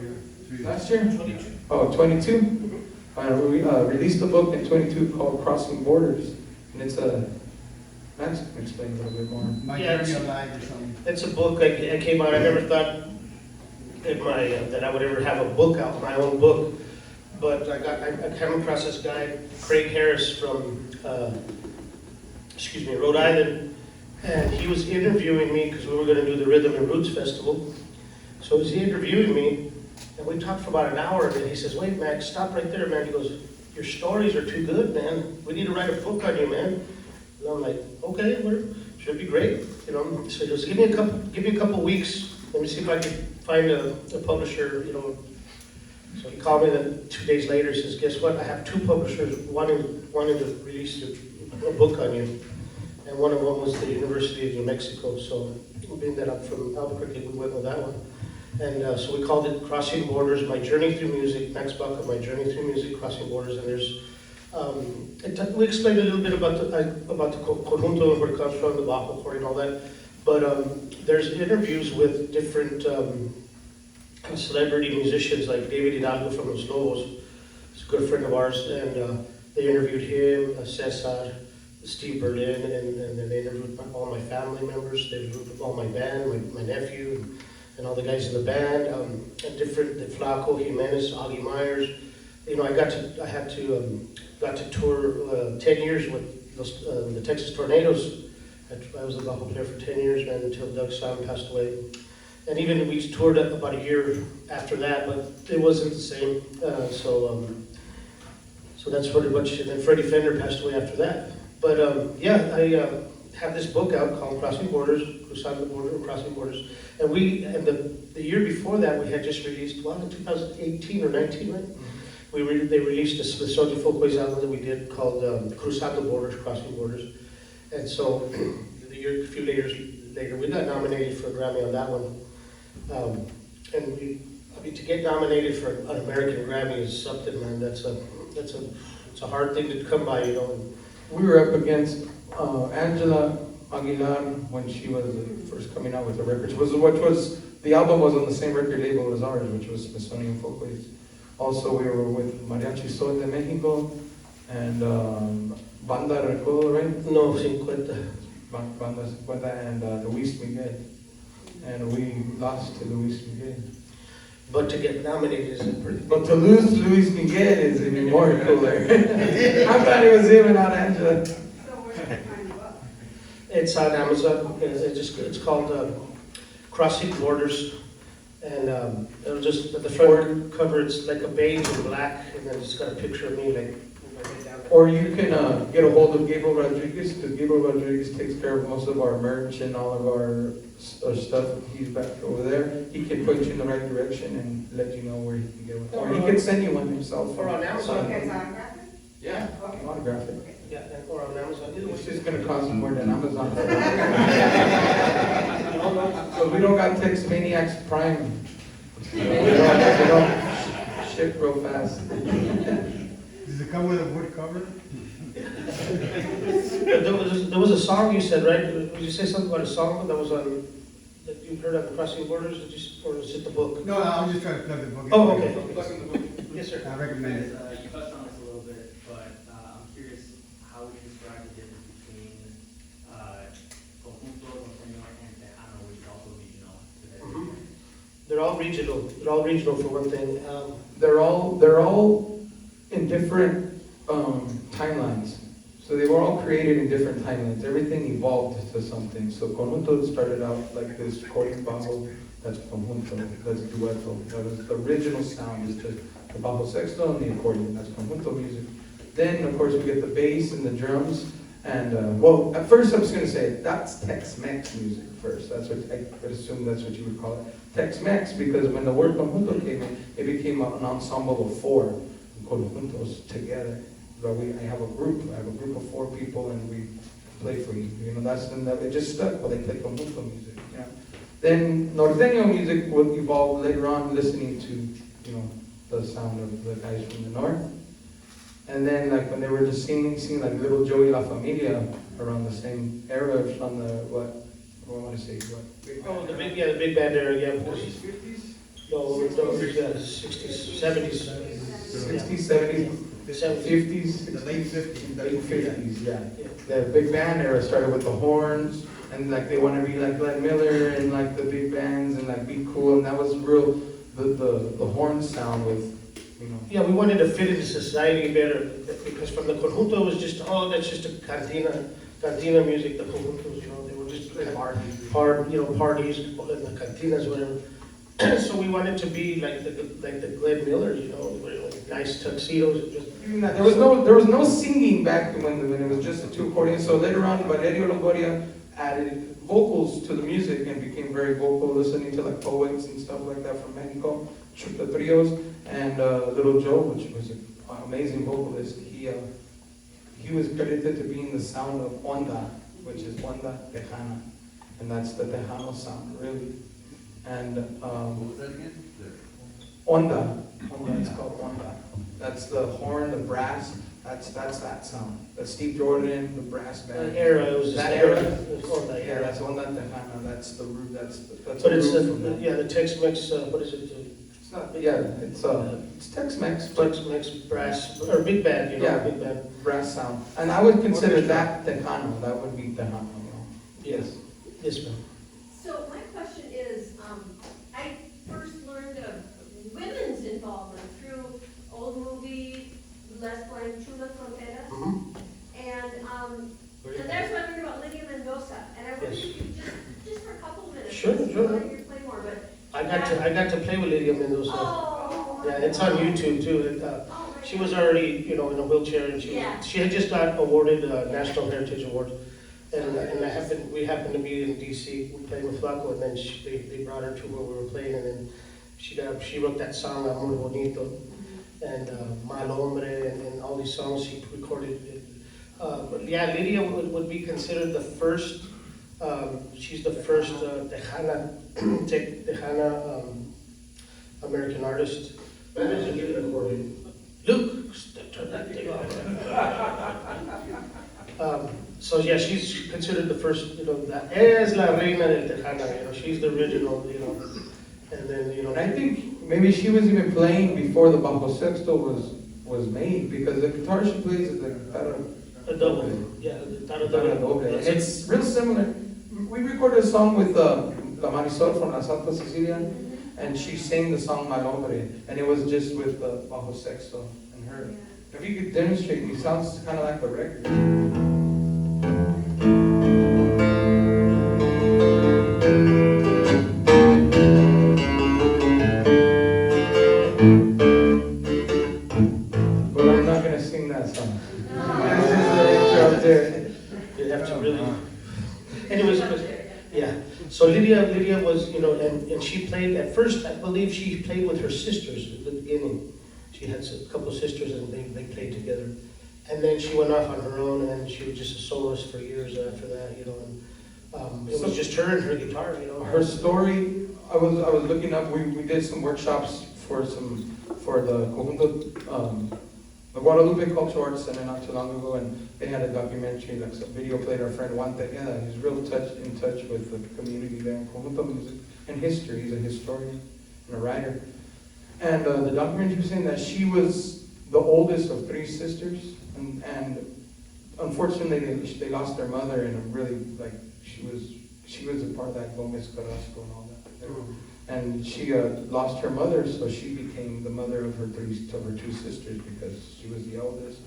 Yeah. Last year? 22. Oh, 22? We released a book in 22 called Crossing Borders. And it's a, Max can explain a little bit more. My Yeah, Journey it's- of Life or something. It's a book I came out, I never thought in my, that I would ever have a book out, my own book. But I came across this guy, Craig Harris from, Rhode Island. And he was interviewing me because we were gonna do the Rhythm and Roots Festival. So he was interviewing me, and we talked for about an hour, and he says, "Wait, Max, stop right there, man." He goes, "Your stories are too good, man. We need to write a book on you, man." And I'm like, "Okay, well, should be great." You know, so he goes, give me a couple weeks. Let me see if I can find a publisher, you know. So he called me then 2 days later, he says, "Guess what? I have two publishers wanting to release a book on you." And one of them was the University of New Mexico, so being that I'm from Albuquerque, we went with that one. And so we called it Crossing Borders, My Journey Through Music, Max Baca, My Journey Through Music, Crossing Borders. And there's, we explained a little bit about the Conjunto and where it comes from, the bajo, accordion, all that. But there's interviews with different celebrity musicians like David Hidalgo from Los Lobos. He's a good friend of ours, and they interviewed him, Cesar, Steve Berlin, and then they interviewed all my family members. They interviewed all my band, my nephew, and all the guys in the band, and the Flaco, Jimenez, Augie Myers. You know, I got to tour 10 years with the Texas Tornadoes. I was the bajo player for 10 years, man, until Doug Sam passed away. And even we toured about a year after that, but it wasn't the same. So that's pretty much. And then Freddie Fender passed away after that. But I have this book out called Crossing Borders, Cruzando the Border and Crossing Borders. And the year before that, we had just released, well, in 2018 or 19, right? They released a Smithsonian Folkways album that we did called Cruzando Borders, Crossing Borders. And so a few years later, we got nominated for a Grammy on that one. To get nominated for an American Grammy is something, man. It's a hard thing to come by, you know. We were up against Angela Aguilar when she was first coming out with the records, the album was on the same record label as ours, which was Smithsonian Folkways. Also, we were with Mariachi Sol de Mexico and Banda Recodo, right? No, 50. Banda 50 and Luis Miguel. And we lost to Luis Miguel. But to get nominated is pretty. But to lose Luis Miguel is even more cooler. I'm glad it was him and not Angela. So where do you find the book? It's on Amazon. It's called Crossing Borders, and it'll just at the front cover it's like a beige and black, and then it's got a picture of me like. Or you can get a hold of Gabriel Rodriguez, because Gabriel Rodriguez takes care of most of our merch and all of our stuff. He's back over there. He can point you in the right direction and let you know where he can get one. Or he can send you one himself. Or on Amazon. Okay, so I'm graphic? Yeah, Okay. autograph it. Yeah, or on Amazon. Either It's way. just gonna cost more than Amazon. So we don't got Texmaniacs Prime. We don't ship real fast. Does it come with a wood cover? There was a song you said, right? Did you say something about a song that was on that you heard on Crossing Borders? Or is it the book? No, I'm just trying to plug the book in. Oh, okay. Yes, sir. I recommend it. You touched on this a little bit, but I'm curious how would you describe the difference between Conjunto, Norteño, and Tejano, which is also regional today? Mhm. They're all regional. They're all regional for one thing. They're all in different timelines. So they were all created in different timelines. Everything evolved to something. So Conjunto started out like this accordion bajo, that's Conjunto, that's dueto. That was the original sound is just the bajo sexto and the accordion. That's conjunto music. Then, of course, we get the bass and the drums. And, well, at first I was going to say, that's Tex-Mex music first. That's what, I would assume that's what you would call it. Tex-Mex, because when the word conjunto came in, it became an ensemble of 4 conjuntos together. But I have a group of 4 people, and we play for you. You know, it just stuck, but they play conjunto music, you know. Then norteño music would evolve later on, listening to, you know, the sound of the guys from the north. And then, like, when they were just singing like Little Joey La Familia around the same era from the, what do I want to say, what? Oh, the big band era, yeah. 40s, 50s? No, yeah, 60s, 70s. 60s, 70s, 50s, The late 50s. late 50s, yeah. The big band era started with the horns, and like they want to be like Glenn Miller and like the big bands and like be cool, and that was real, the horn sound with, you know. Yeah, we wanted to fit into society better, because from the conjunto it was just, oh, that's just a cantina music, the conjuntos, you know, they were just parties, in the cantinas, whatever. So we wanted to be like the Glenn Miller, you know, with nice tuxedos. There was no singing back when it was just the 2 accordions. So later on, Valerio Longoria added vocals to the music and became very vocal, listening to like poets and stuff like that from Mexico, the trios, and Little Joe, which was an amazing vocalist. He was credited to being the sound of onda, which is onda tejana, and that's the tejano sound, really. And What was that again? onda, it's called onda. That's the horn, the brass. That's that sound. That's Steve Jordan, the brass band. That era, it was just That era. It was called that Yeah, era. that's onda tejana. That's the root. That's But the it's root from that. the Tex-Mex, what is it? It's not. Yeah, it's Tex-Mex, but Tex-Mex brass, or big band, you know, Yeah. big band. brass sound. And I would consider that tejano. That would be tejano. You know? Yes. Yes, ma'am. So my question is, I first learned of women's involvement through old movie Les Chula Fronteras. And that's when I learned about Lydia Mendoza. And I wonder Yes. if you just for a couple of minutes. Sure. I know you play more, but. I got to play with Lydia Mendoza. Oh. Yeah, it's on YouTube too. Oh, my She was God. already, you know, in a wheelchair, and Yeah. she had just got awarded a National Heritage Award. And we happened to be in DC, we played with Flaco, and then they brought her to where we were playing, and then she wrote that song, Amor Bonito, and Mal Hombre, and all these songs she recorded. But yeah, Lydia would be considered the first, she's the first Tejana American artist. Luke, turn that thing off. So yeah, she's considered the first, you know, es la reina del Tejana, you know, she's the original, you know, and then, you know. And I think maybe she was even playing before the bajo sexto was made, because the guitar she plays is like A double, yeah, doble. It's real similar. We recorded a song with La Marisol from La Santa Cecilia, and she sang the song My Hombre, and it was just with the bajo sexto and her. If you could demonstrate, it sounds kind of like the record. But I'm not gonna sing that song. That's just the intro up there. You'd have to really. Anyways, yeah. So Lydia was, you know, and she played, at first, I believe she played with her sisters at the beginning. She had a couple of sisters and they played together. And then she went off on her own and she was just a soloist for years after that, you know. And it was just her and her guitar, you know. Her story, I was looking up, we did some workshops for the Conjunto, the Guadalupe Cultural Arts Center not too long ago, and they had a documentary, like some video played. Our friend Juan Tejeda, he's real in touch with the community there in Conjunto music and history. He's a historian and a writer. And the documentary was saying that she was the oldest of 3 sisters, and unfortunately they lost their mother in a really, like, she was a part of that Gomez Carrasco and all that. And she lost her mother, so she became the mother of her 2 sisters, because she was the eldest.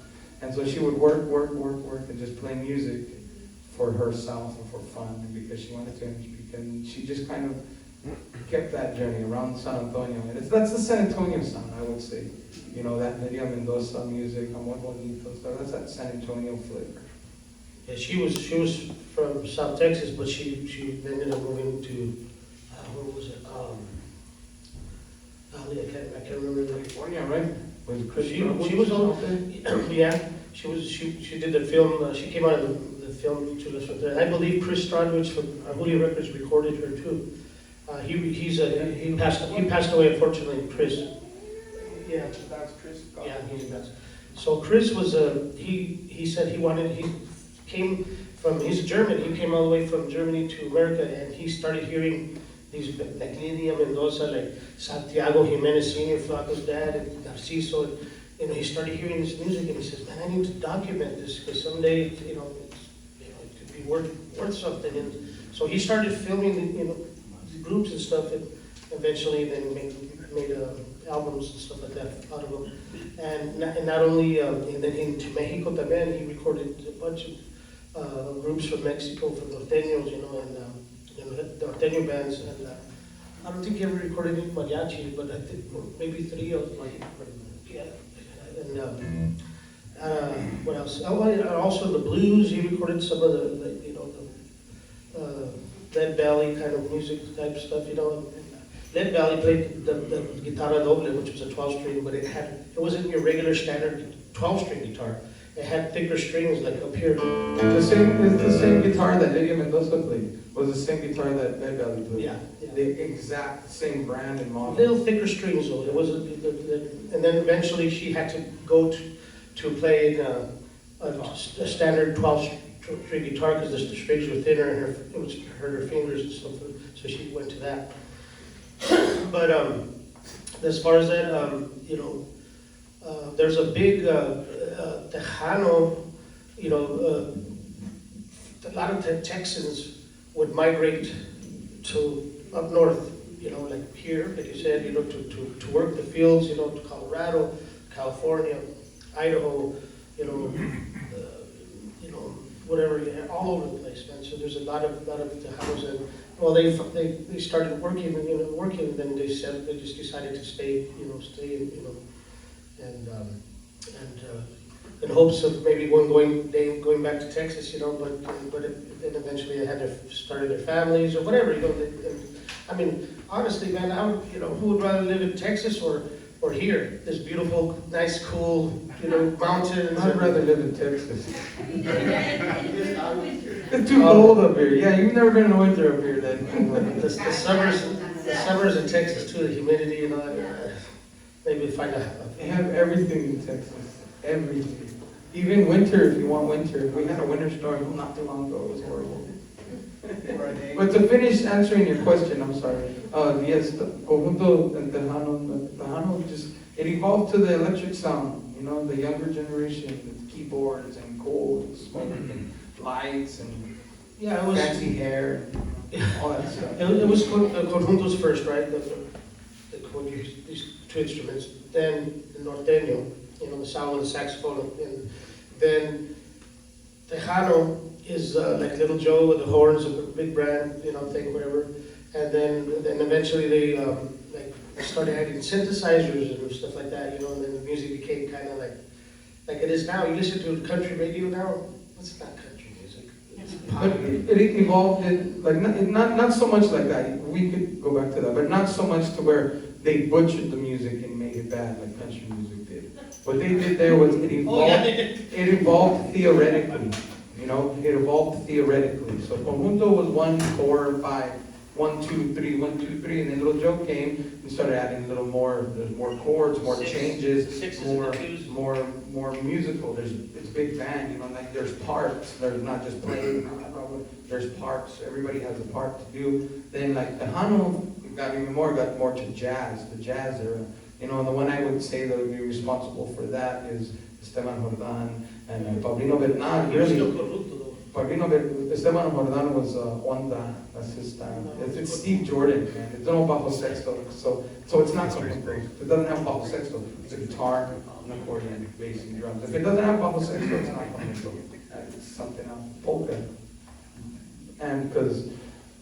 And so she would work, and just play music for herself and for fun, and because she wanted to speak. And she just kind of kept that journey around San Antonio. And that's the San Antonio sound, I would say. You know, that Miriam Mendoza music, Amor Bonito, so that's that San Antonio flavor. Yeah, she was from South Texas, but she ended up moving to, where was it? I can't remember the. California, right? Was Chris She Roberts was on, out there? yeah, she did the film, she came out of the film to us with her. And I believe Chris Stradwich from Julia Records recorded her too. He passed away, unfortunately, Chris. Yeah. That's Chris. Yeah, that's. So Chris was he said he came from, he's German, he came all the way from Germany to America, and he started hearing these, like Lidia Mendoza, like Santiago Jimenez Sr., Flaco's dad, and Narciso, and, you know, he started hearing this music, and he says, man, I need to document this, because someday, it could be worth something. And so he started filming, the groups and stuff, and eventually then made albums and stuff like that out of them. And not only, and then in Mexico también, he recorded a bunch of groups from Mexico, from norteños, and norteño bands. And I don't think he ever recorded any mariachi, but I think maybe three of them. Yeah. And what else? Oh, and also the blues. He recorded some of the Lead Belly kind of music type stuff, Lead Belly played the guitarra doble, which was a 12-string, but it wasn't your regular standard 12-string guitar. It had thicker strings like up here. It's the same guitar that Lidia Mendoza played. Was the same guitar that Lead Belly played. Yeah. The exact same brand and model. Little thicker strings though. It wasn't, and then eventually she had to go to play a standard 12-string guitar because the strings were thinner and it was hurt her fingers and stuff. So she went to that. But as far as that, there's a big Tejano, a lot of Texans would migrate to up north, like here, like you said, to work the fields, to Colorado, California, Idaho, whatever, all over the place, man. So there's a lot of Tejanos, and well, they started working, and then they just decided to stay, and in hopes of maybe going back to Texas, but then eventually they had started their families or whatever, I mean, honestly, man, who would rather live in Texas or here? This beautiful, nice, cool, mountains. I'd rather live in Texas. It's too cold up here. Yeah, you've never been in the winter up here then. The summers in Texas too, the humidity and all that. Maybe find out. They have everything in Texas. Everything. Even winter, if you want winter. We had a winter storm not too long ago. It was horrible. But to finish answering your question, I'm sorry. Yes, the Conjunto Tejano it evolved to the electric sound. The younger generation with keyboards and cold smoke and lights and fancy hair and all that stuff. It was Conjuntos first, right? These two instruments. Then the norteño, the sound of the saxophone, and then Tejano is like Little Joe with the horns, a big brand, thing, whatever. And then eventually they started adding synthesizers and stuff like that, and then the music became kind of like it is now. You listen to country radio now, it's not country music. It's pop. But it evolved not so much like that. We could go back to that, but not so much to where they butchered the music and made it bad like country music did. What they did there was it evolved theoretically. It evolved theoretically. So Conjunto was 1, 4, 5, 1, 2, 3, 1, 2, 3, and then Little Joe came and started adding a little more. There's more chords, more changes, more musical. It's big band. There's parts. There's not just playing. There's parts. Everybody has a part to do. Then Tejano got more to jazz. The jazz era. The one I would say that would be responsible for that is Esteban Jordan and Paulino Bernal. Esteban Jordan was Onda, that's his style. It's Steve Jordan, man. It's no bajo sexto, so it's not composed. It doesn't have bajo sexto. It's a guitar, an accordion, bass, and drums. If it doesn't have bajo sexto, it's not composed. It's something else. Polka. And because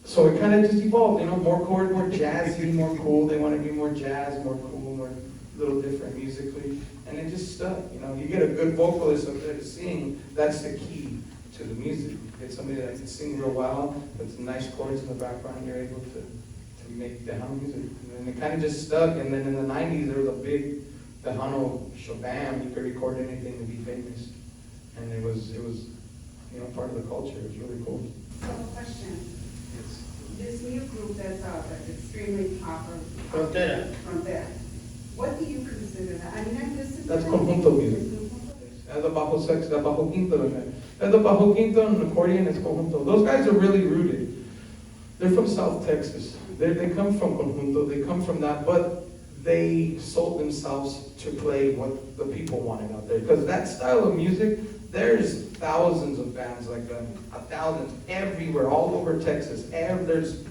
So it kind of just evolved, more chord, more jazzy, more cool. They want to be more jazz, more cool, more a little different musically. And it just stuck, You get a good vocalist up there to sing, that's the key to the music. Get somebody that can sing real well, with some nice chords in the background, you're able to make Tejano music. And it kind of just stuck. And then in the 90s, there was a big Tejano shabam. You could record anything to be famous. And it was part of the culture. It was really cool. So, question. This new group that's out that's extremely popular. Frontera. Frontera. What do you consider that? I mean, I listened to That's them. Conjunto music. That's the bajo sexto, the bajo quinto. That's the bajo quinto and accordion is Conjunto. Those guys are really rooted. They're from South Texas. They come from Conjunto, they come from that, but they sold themselves to play what the people wanted out there. Because that style of music, there's thousands of bands like that, thousands everywhere, all over Texas.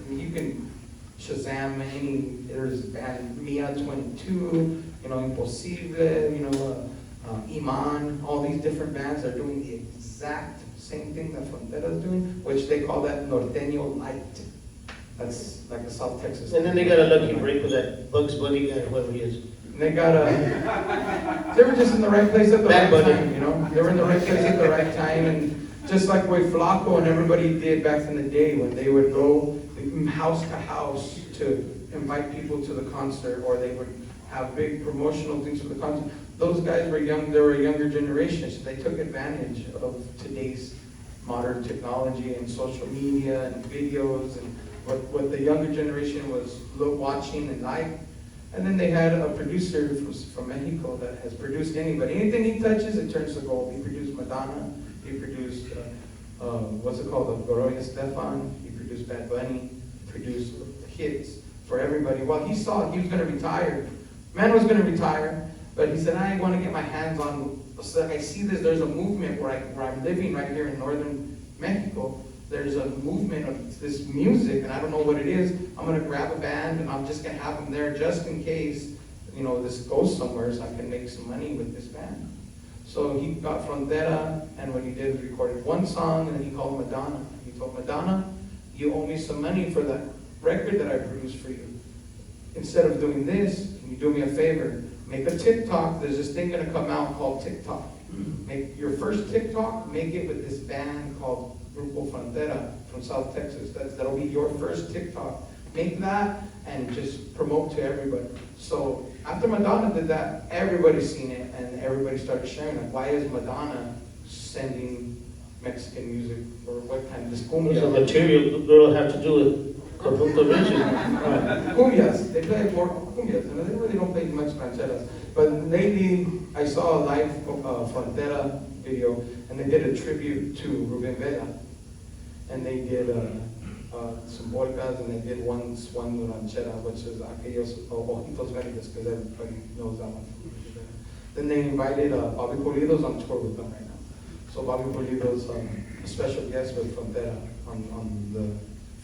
You can Shazam there's band Mia 22, Imposible, Iman, all these different bands are doing the exact same thing that Frontera's doing, which they call that norteño light. That's like the South Texas. And then they got a lucky break with that Bugs Bunny guy, whoever he is. They they were just in the right place at the Bad right Bunny. time, They were in the right place at the right time, and just like what Flaco and everybody did back in the day when they would go house to house to invite people to the concert, or they would have big promotional things for the concert. Those guys were young, they were a younger generation, so they took advantage of today's modern technology and social media and videos and what the younger generation was watching and liked. And then they had a producer from Mexico that has produced anybody. Anything he touches, it turns to gold. He produced Madonna, he produced, Gloria Estefan, he produced Bad Bunny, he produced hits for everybody. Well, he saw he was going to retire. Man was going to retire, but he said, I want to get my hands on, so I see there's a movement where I'm living right here in northern Mexico. There's a movement of this music, and I don't know what it is. I'm going to grab a band, and I'm just going to have them there just in case, this goes somewhere, so I can make some money with this band. So he got Frontera, and what he did is recorded one song, and then he called Madonna. He told Madonna, you owe me some money for that record that I produced for you. Instead of doing this, can you do me a favor? Make a TikTok. There's this thing going to come out called TikTok. Make your first TikTok, make it with this band called Grupo Frontera from South Texas. That'll be your first TikTok. Make that and just promote to everybody. So after Madonna did that, everybody's seen it and everybody started sharing it. Why is Madonna sending Mexican music, or what kind of this cumbia? What's the material girl have to do with Conjunto music? Cumbias, they play more cumbias, and they really don't play much rancheras. But lately, I saw a live Frontera video, and they did a tribute to Rubén Vega. And they did some polkas, and they did one ranchera, which is Aquellos Ojitos Verdes, because everybody knows that one. Then they invited Bobby Pulido's on tour with them right now. So Bobby Pulido's a special guest with Frontera on the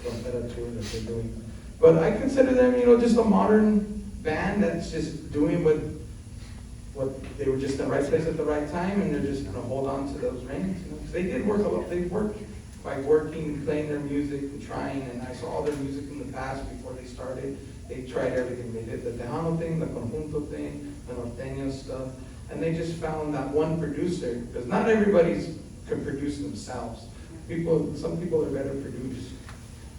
Frontera tour that they're doing. But I consider them, just a modern band that's just doing what they were just in the right place at the right time, and they're just going to hold on to those reins. 'Cause they did work a lot. They worked by working, playing their music, and trying. And I saw all their music in the past before they started. They tried everything. They did the Tejano thing, the Conjunto thing, the Norteño stuff, and they just found that one producer, because not everybody can produce themselves. Some people are better produced.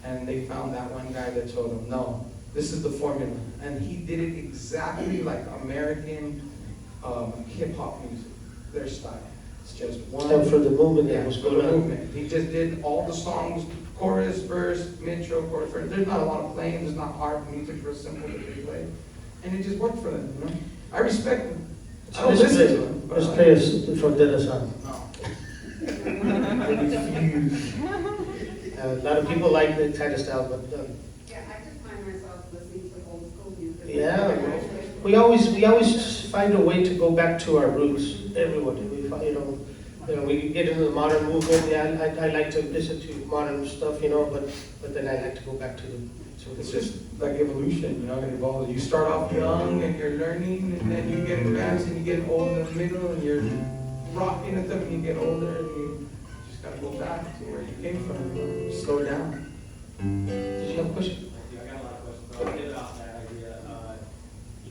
And they found that one guy that told them, no, this is the formula. And he did it exactly like American hip-hop music, their style. It's just one. And for the movement Yeah, that was for going the on. movement. He just did all the songs, chorus, verse, intro, chorus, verse. There's not a lot of playing, there's not hard music, real simple that they play. And it just worked for them, I respect them. I don't listen to them. But Let's play a Frontera song. A lot of people like that kind of style, but Yeah, I just find myself listening to old school music. yeah, we always find a way to go back to our roots. Everyone, we get into the modern movement. Yeah, I like to listen to modern stuff, but then I like to go back to the. It's just like evolution, it evolves. You start off young and you're learning, and then you get advanced and you get old in the middle, and you're rocking at them, and you get older, and you just gotta go back to where you came from. Slow down. Did you have a question? I got a lot of questions, but I'll get it off that idea.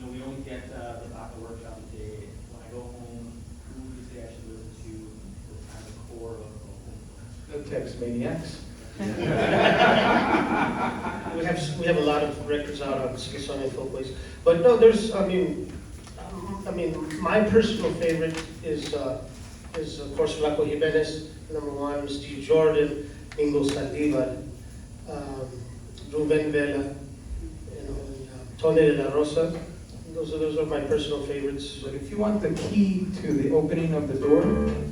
We only get the Baca workshop today. When I go home, who do you say I should listen to the kind of core of The Texmaniacs. We have a lot of records out on Smithsonian Folkways, but no, there's, my personal favorite is of course Flaco Jimenez, number one, Steve Jordan, Mingo Saldivar, Ruben Vela, Tony de la Rosa. Those are my personal favorites. But if you want the key to the opening of the door,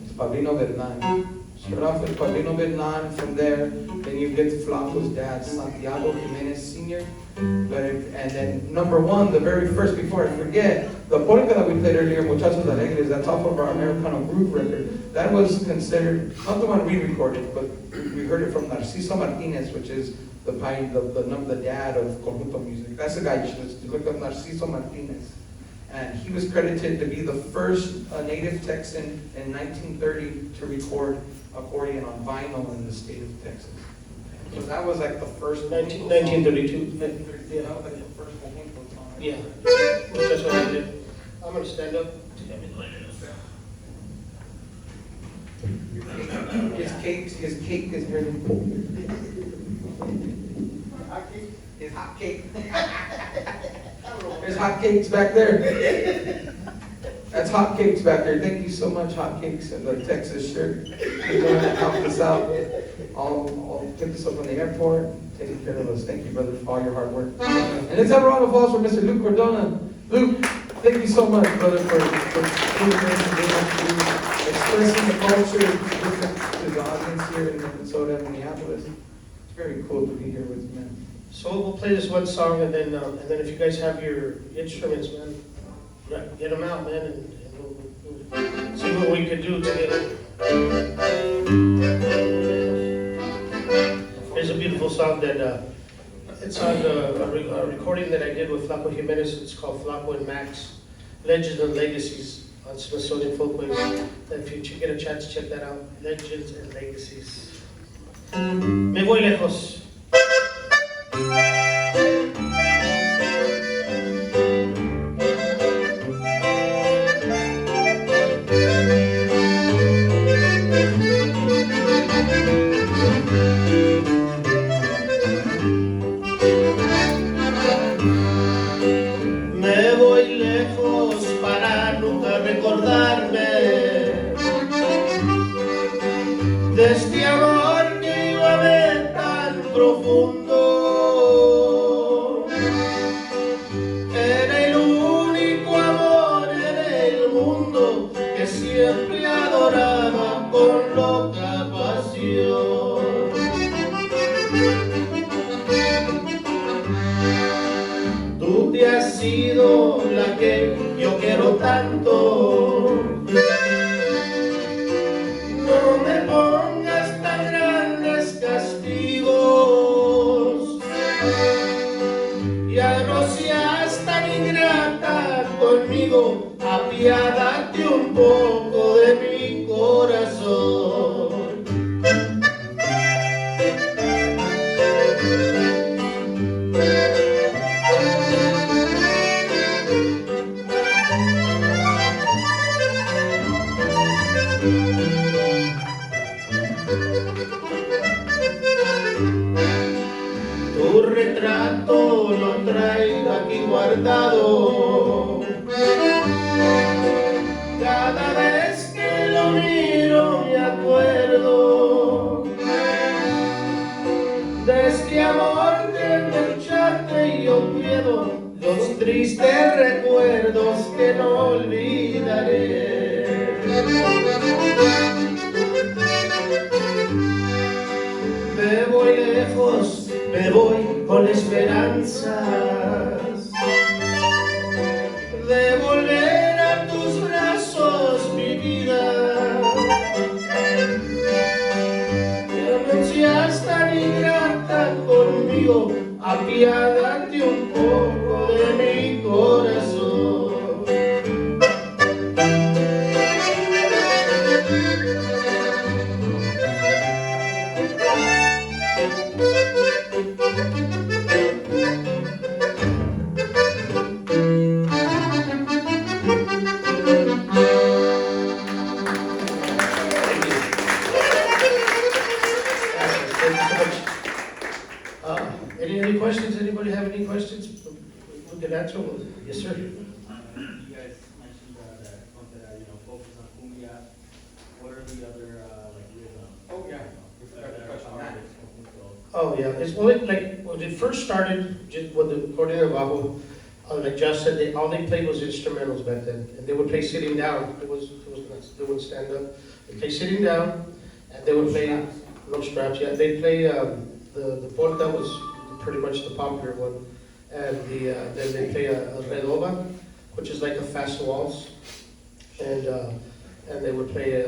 it's Paulino Bernal. Start off with Paulino Bernal, from there, then you get to Flaco's dad, Santiago Jimenez Sr. And then number one, the very first, before I forget, the polka that we played earlier, Muchachos Alegres, that's off of our Americano Groove record. That was considered, not the one we recorded, but we heard it from Narciso Martinez, which is the dad of Conjunto music. That's the guy you should look up, Narciso Martinez. And he was credited to be the first native Texan in 1930 to record accordion on vinyl in the state of Texas. So that was like the first 1932. Yeah, that was like the first Conjunto song. Yeah, that's what I did. I'm gonna stand up. His cake is here. His hot cake. There's hot cakes back there. That's hot cakes back there. Thank you so much, hot cakes, and the Texas shirt. You're going to help us out. I'll get this up on the airport, taking care of us. Thank you, brother, for all your hard work. And let's have a round of applause for Mr. Luke Cordona. Luke, thank you so much, brother, for being here and expressing the culture to the audience here in Minnesota and Minneapolis. It's very cool to be here with you, man. So we'll play this one song, and then if you guys have your instruments, man, get them out, man, and we'll see what we can do together. Here's a beautiful song that it's on a recording that I did with Flaco Jimenez. It's called Flaco and Max, Legends and Legacies on Smithsonian Folkways. If you get a chance, check that out. Legends and Legacies. Me voy lejos. Me voy lejos para nunca recordarme de este amor que iba a ver tan profundo. Era el único amor en el mundo que siempre adoraba con loca pasión. Tú te has sido la que yo quiero tanto. No me pongas tan grandes castigos. Ya no seas tan ingrata conmigo. Apiádate un poco de mi corazón. Tu retrato lo traigo aquí guardado. Cada vez que lo miro me acuerdo de este amor que me echaste y yo pierdo los tristes recuerdos que no olvidaré. Me voy lejos, me voy con esperanzas de volver a tus brazos, mi vida. Ya no seas tan ingrata conmigo, apiádate un poco de mi corazón. Good answer. Yes, sir. You guys mentioned that one that, focus on cumbia. What are the other, like, rhythm? Oh, yeah. We forgot to touch on that. Oh, yeah, it's, well, when it first started, just with the accordion and bajo, like Josh said, all they played was instrumentals back then, and they would play sitting down. They wouldn't stand up. They play sitting down, and they would play, no straps, yeah, they play, the polka was pretty much the popular one, and then they play a redoba, which is like a fast waltz, and they would play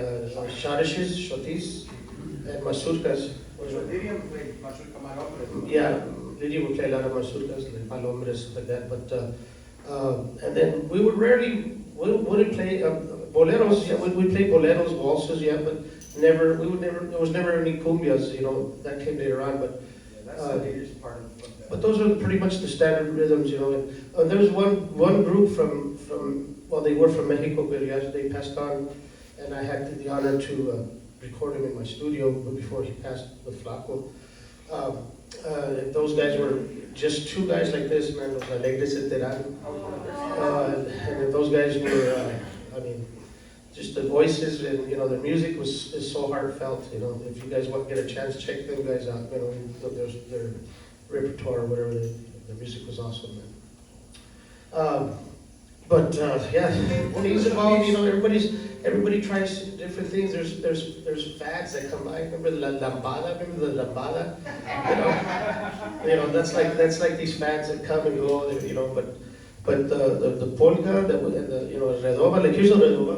shadishes, shotis, and mazurkas. Yeah, Lydia would play a lot of mazurkas, like palombres, like that, but, and then we would wouldn't play boleros, yeah, we'd play boleros, waltzes, yeah, but there was never any cumbias, that came later on, but. That's the biggest part of that. But those are pretty much the standard rhythms, and there was one group well, they were from Mexico, but yes, they passed on, and I had the honor to record him in my studio before he passed with Flaco. Those guys were just two guys like this, man, los alegres se enteran. And those guys were, just the voices and, their music is so heartfelt, if you guys want to get a chance, check them guys out, their repertoire or whatever, their music was awesome, man. Yeah, things evolve, everybody tries different things, there's fads that come by, remember the lambada, that's like these fads that come and go, but the polka, and the redoba, like here's the redoba.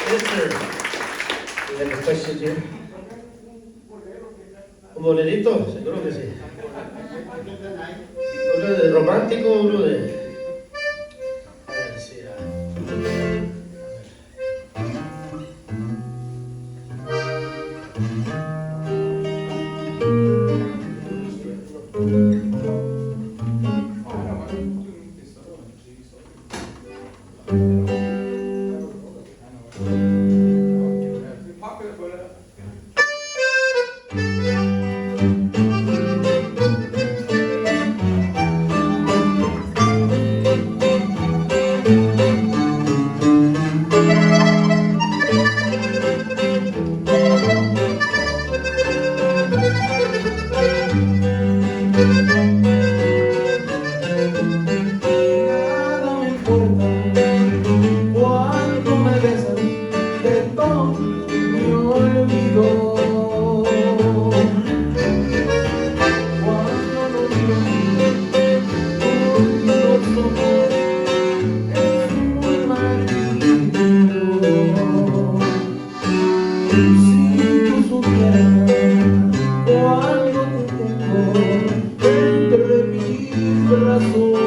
Yes, sir. We have a question here. Un bolerito, seguro que sí. Uno de romántico, uno de... A ver, sí, Nada me importa cuando me besas, de todo me olvido. Cuando nos vimos, los ojos en un martirio. Si tú supieras cuando te tengo entre mis brazos.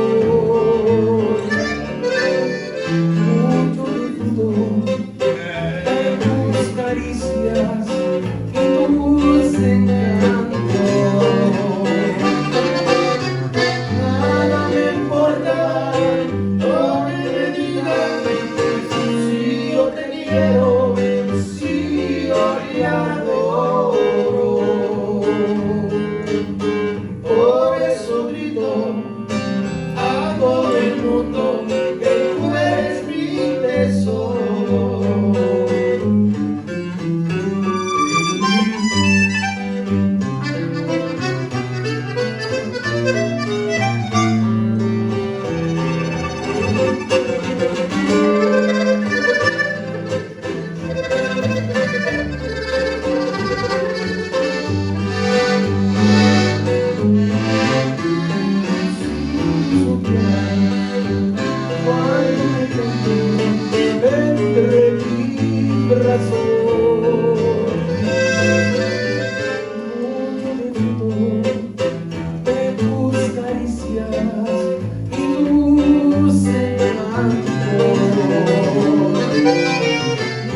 Mucho disfruto de tus caricias y tus encantos. Nada me importa lo que me digas, si yo te quiero, si yo te adoro. Por eso grito a todo el mundo que tú eres mi tesoro. Entre mis brazos, mucho disfruto de tus caricias y tus encantos.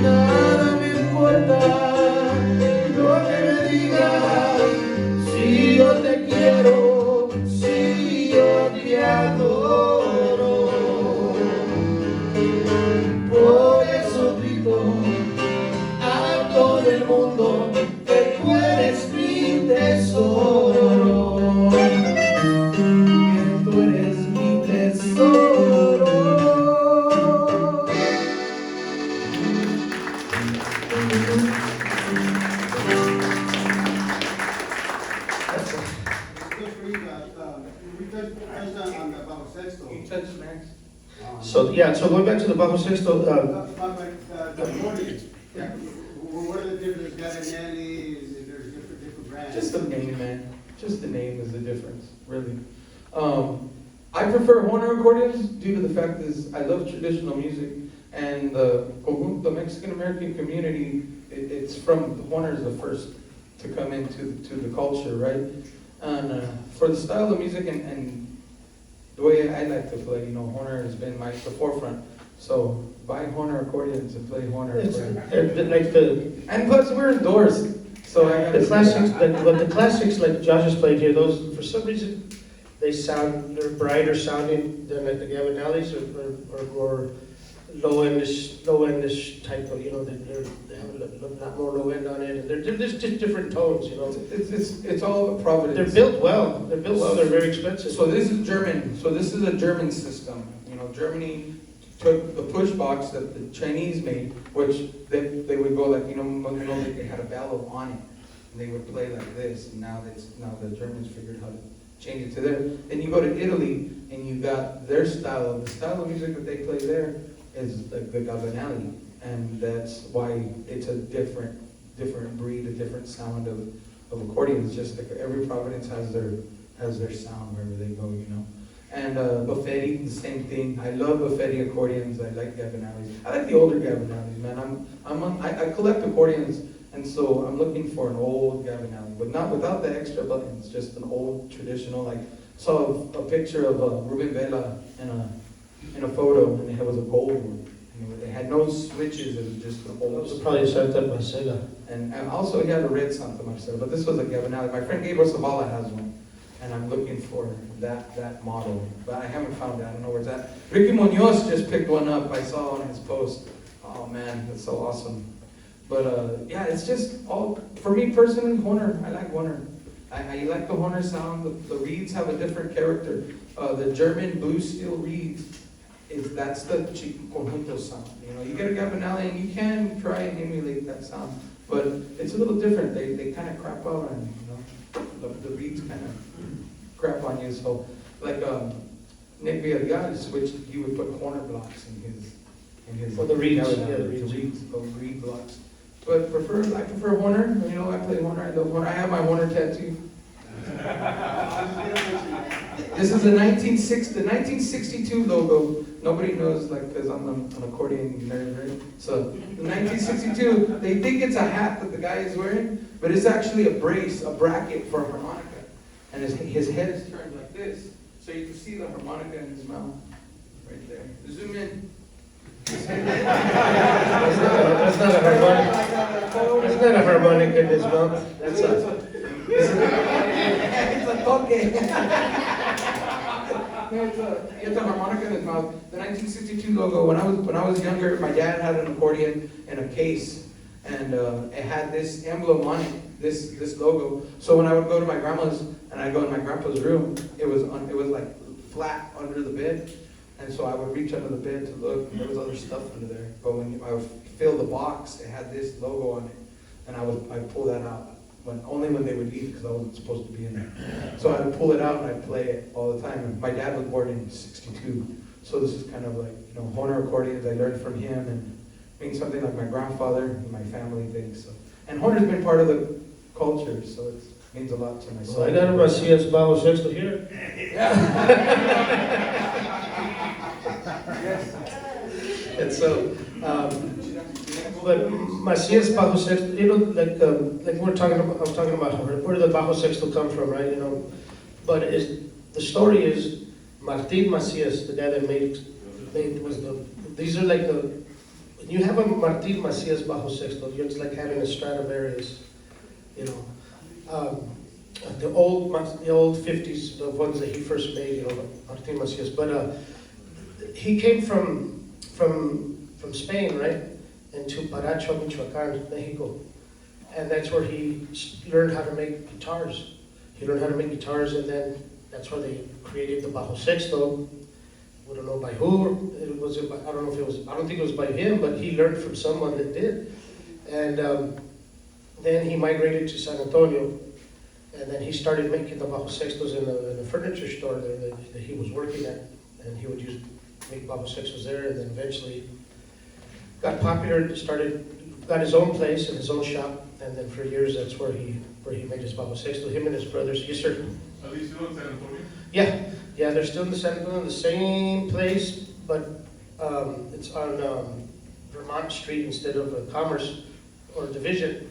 Nada me importa lo que me digas, si yo te quiero, si yo te adoro. Por eso grito a todo el mundo que tú eres mi tesoro, que tú eres mi tesoro. Good for you guys. We touched on the bajo sexto. You touch Max? So, yeah, so going back to the bajo sexto, The accordion. What are the differences? Gavinelli, there's different brands. Just the name, man. Just the name is the difference, really. I prefer Horner accordions due to the fact is I love traditional music, and the Conjunto Mexican American community, it's from the Horner is the first to come into the culture, right? And for the style of music and the way I like to play, Horner has been the forefront. So buy Horner accordions and play Horner it's accordions. like the And plus we're endorsed, so I gotta The say classics, that. but the classics like Josh has played here, those, for some reason, they're brighter sounding than like the Gavinellis or more low-endish type of, they have a lot more low end on it, and there's just different tones, It's all about providence. They're built well, they're very expensive. So this is German. So this is a German system. Germany took the push box that the Chinese made, which they would go like, they had a bellow on it, and they would play like this. And now the Germans figured how to change it to there. Then you go to Italy, and you got their style. The style of music that they play there is like the Gavinelli, and that's why it's a different breed, a different sound of accordions. Just like every province has their sound wherever they go, And Buffetti, the same thing. I love Buffetti accordions. I like Gabinellis. I like the older Gabinellis, man. I collect accordions, and so I'm looking for an old Gabinelli, but not without the extra buttons. Just an old traditional. Like saw a picture of Ruben Vela in a photo, and it was a gold one. And they had no switches. It was just an That old. was probably Santa Marcela. And also he had a red Santa Marcela, but this was a Gabinelli. My friend Gabriel Zavala has one. And I'm looking for that model, but I haven't found it. I don't know where it's at. Ricky Munoz just picked one up. I saw on his post. Oh man, that's so awesome. But yeah, it's just all for me personally. Horner, I like Horner. I like the Horner sound. The reeds have a different character. The German blue steel reeds that's the Conjunto sound. You know, you get a Gabinelli and you can try and emulate that sound, but it's a little different. They kind of crap out on you. The reeds kind of crap on you. So, like Nick Villarreal switched, he would put Horner blocks in his. For the reeds, Gabinelli, yeah, the the reeds. reeds, reed blocks. But I prefer Horner. You know, I play Horner. I love Horner. I have my Horner tattoo. This is the 1962 logo. Nobody knows, like, because I'm an accordion nerd, right? So, the 1962, they think it's a hat that the guy is wearing, but it's actually a brace, a bracket for a harmonica. And his head is turned like this, so you can see the harmonica in his mouth, right there. Zoom in. His head. That's not a harmonica. That's not a harmonica in his mouth. That's a. It's a toque. It's a harmonica in his mouth. The 1962 logo. When I was younger, my dad had an accordion in a case, and it had this emblem on it, this logo. So when I would go to my grandma's and I'd go in my grandpa's room, it was like flat under the bed, and so I would reach under the bed to look, and there was other stuff under there. But when I would fill the box, it had this logo on it, and I'd pull that out. Only when they would leave, because I wasn't supposed to be in there. So I'd pull it out and I'd play it all the time. And my dad was born in '62, so this is kind of like, you know, Horner accordions. I learned from him, and being something like my grandfather and my family thinks. So. And Horner's been part of the culture, so it means a lot to myself. Well, I got my CS bajo sexto here. Yes. And so, but my CS bajo sexto, you know, like we're talking about, I'm talking about where did the bajo sexto come from, right? You know, but the story is Martin Macias, the guy that made was the. These are like the. When you have a Martin Macias bajo sexto, it's like having a Stradivarius, you know. The old 50s, the ones that he first made, you know, Martin Macias. But he came from Spain, right? Into Paracho, Michoacan, Mexico. And that's where he learned how to make guitars. He learned how to make guitars, and then that's where they created the bajo sexto. We don't know by who. It was. I don't know if it was. I don't think it was by him, but he learned from someone that did. And then he migrated to San Antonio, and then he started making the bajo sextos in the furniture store that he was working at, and he would make bajo sextos there, and then eventually got popular, got his own place and his own shop, and then for years that's where he made his bajo sexto. Him and his brothers. Yes, sir. Are they still in San Antonio? Yeah, they're still in the San Antonio, the same place, but it's on Vermont Street instead of Commerce or Division.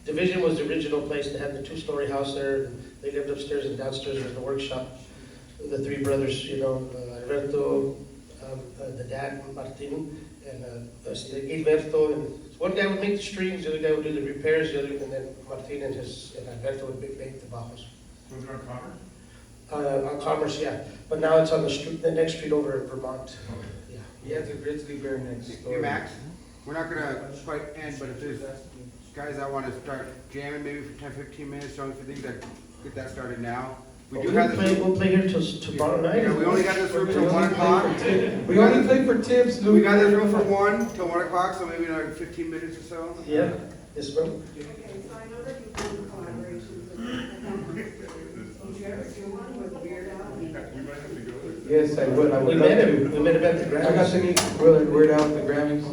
Division was the original place. They had the two-story house there. They lived upstairs, and downstairs was the workshop. The three brothers, you know, Alberto, the dad, Martin, and Gilberto. And one guy would make the strings, the other guy would do the repairs, and then Martin and Alberto would make the bajos. Was it on Commerce? On Commerce, yeah. But now it's on the next street over in Vermont. Yeah. Yeah, it's a grizzly bear next door. Hey Max, we're not gonna quite end, but if there's guys that wanna start jamming maybe for 10-15 minutes, showing for things that get that started now. We do have this. We'll play here till tomorrow night. Yeah, we only got this room till 1 o'clock. We only play for tips, Lou. We got this room from 1 till 1 o'clock, so maybe like 15 minutes or so. Yeah, yes, ma'am. Okay, so I know that you've done collaborations with the would you ever do one with Weird Al? Yes, I would. I would We love met to. him. We met him at the I got to Grammys. meet Weird Al at the Grammys.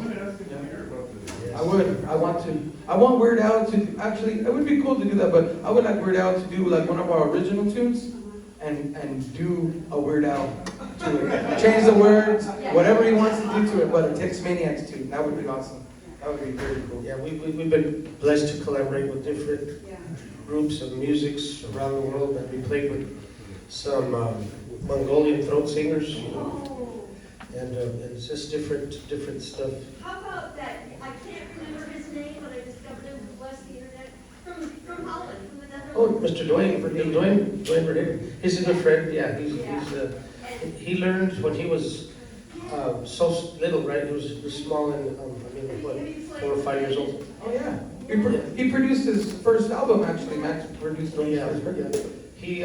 I would. I want to. I want Weird Al to actually. It would be cool to do that, but I would like Weird Al to do like one of our original tunes, and do a Weird Al to it. Change the words, whatever he wants to do to it, but a Texmaniacs too. That would be awesome. That would be very cool. Yeah, we've been blessed to collaborate with different Yeah. groups of musics around the world, and we played with some Mongolian throat singers, you know, Oh, and it's just different stuff. how about that, I can't remember his name, but I discovered him, bless the internet, from Holland, from the Netherlands. Oh, Mr. Dwayne Verheugen. He's a good friend, yeah, And he learned when he was so little, right? He was small and, what, 4 or 5 years old. Oh yeah. He produced his first album actually. Max produced Oh, his yeah, first record. yeah. He,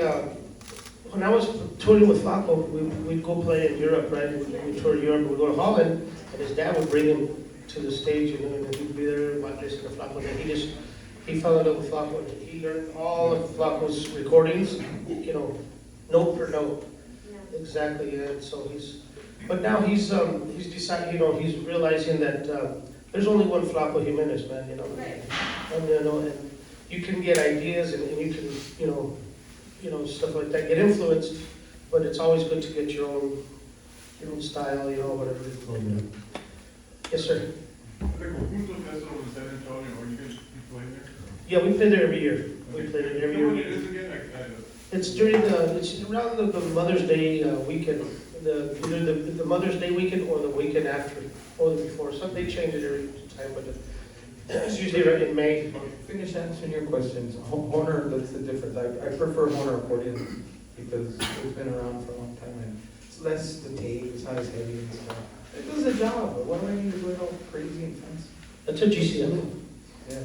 when I was touring with Flaco, we'd go play in Europe, right? We'd tour Europe, we'd go to Holland, and his dad would bring him to the stage, you know, and he'd be there and listen to Flaco. And he fell in love with Flaco, and he learned all of Flaco's recordings, you know, note per note. Yeah. Exactly, yeah. So but now he's decided, you know, he's realizing that there's only one Flaco Jimenez, man, you know. Right. And you know, and you can get ideas and you can, you know, stuff like that, get influenced, but it's always good to get your own style, you know, whatever it's called. Yes, sir. The Conjunto Festival in San Antonio, are you guys playing there? Yeah, we play there every year. We play there every You know what it year. is again? It's around the Mother's Day weekend, either the Mother's Day weekend or the weekend after, or the before. So they change it every time, but it's usually right in May. Finish answering your questions. Horner, that's the difference. I prefer Horner accordion because it's been around for a long time and it's less the tape, it's not as heavy and stuff. It does the job, but what do I need to do it all crazy and fancy? That's a GCM. Yeah.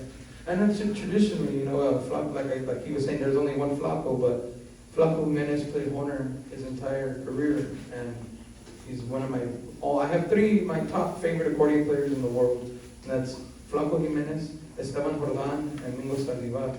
And that's traditionally, you know, like he was saying, there's only one Flaco, but Flaco Jimenez played Horner his entire career, and he's one of I have 3 my top favorite accordion players in the world, and that's Flaco Jimenez, Esteban Jordan, and Mingo Saldivar.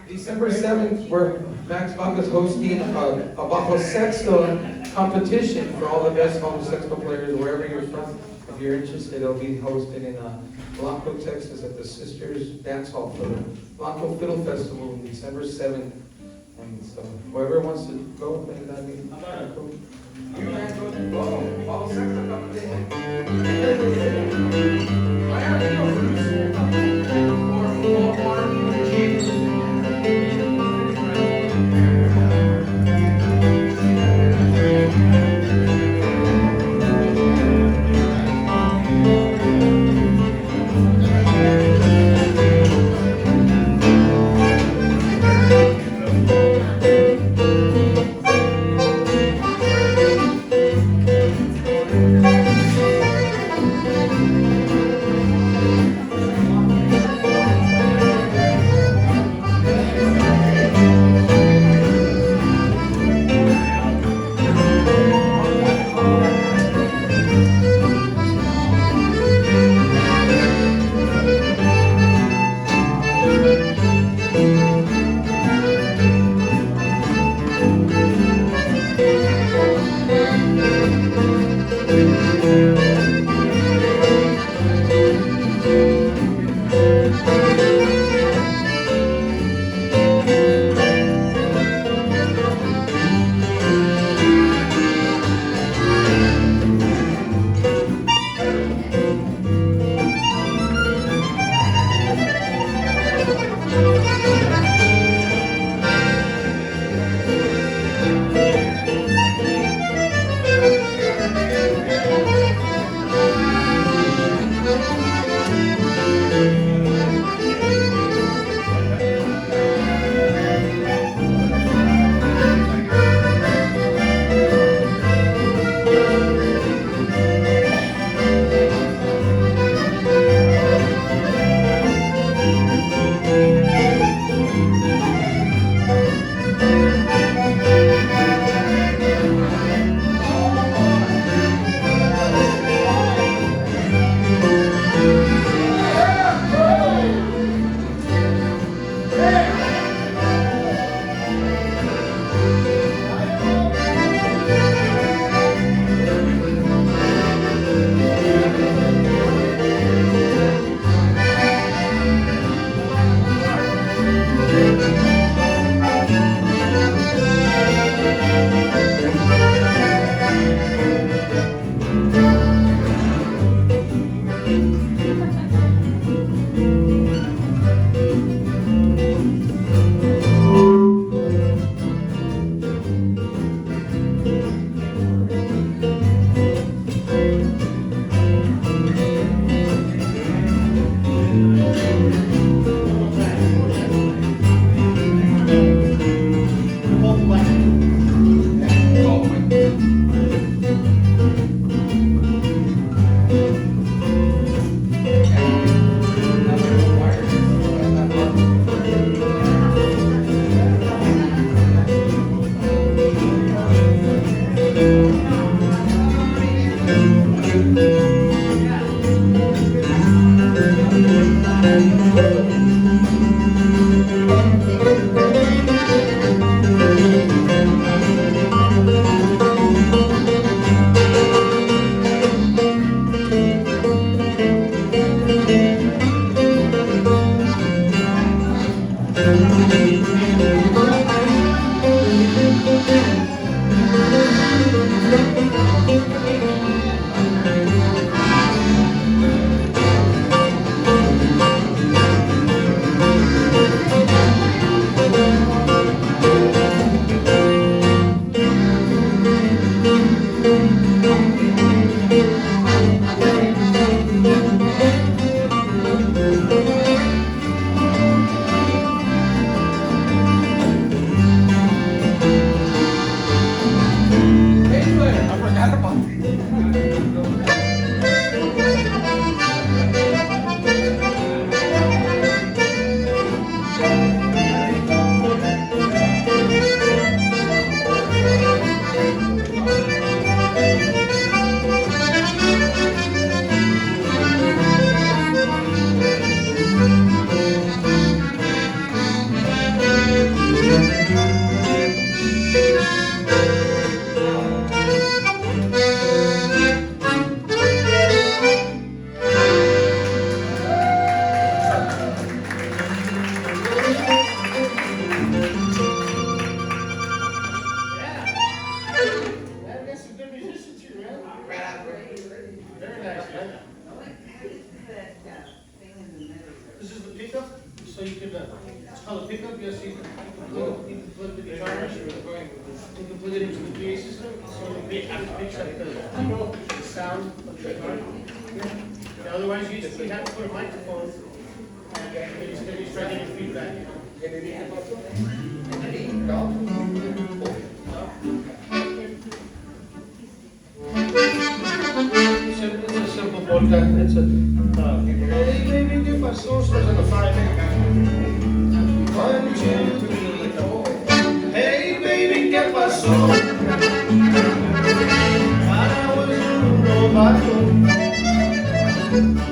December 7th, where Max Baca is hosting a bajo sexto competition for all the best bajo sexto players, wherever you're from. If you're interested, it'll be hosted in Blanco, Texas, at the Sisters Dance Hall for the Blanco Fiddle Festival on December 7th. And so, whoever wants to go, then that'd be cool. You guys go to bajo sexto competition. I have to go it's called a pickup, yes, you can plug the guitar, you can plug it into the PA system, so it makes like the sound of the guitar. Yeah, otherwise, you have to put a microphone, and you start getting feedback. It's a simple polka. It's a hey baby, get my soul starts on the 5. 1, 2, 3, 4. Hey baby, get my soul. I was no bajo.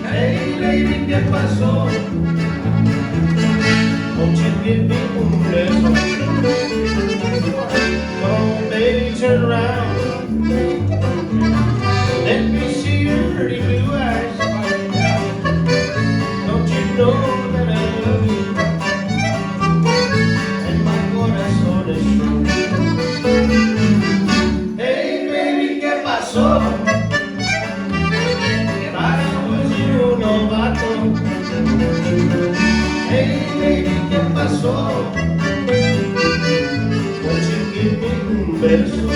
Hey baby, get my soul. Won't you give me un beso? Come on, baby, turn around. Let me see your pretty blue eyes. Don't you know that I love you? And my corazón es true. Hey baby, ¿qué pasó? Para was you novato. Hey baby, ¿qué pasó? Won't you give me un beso?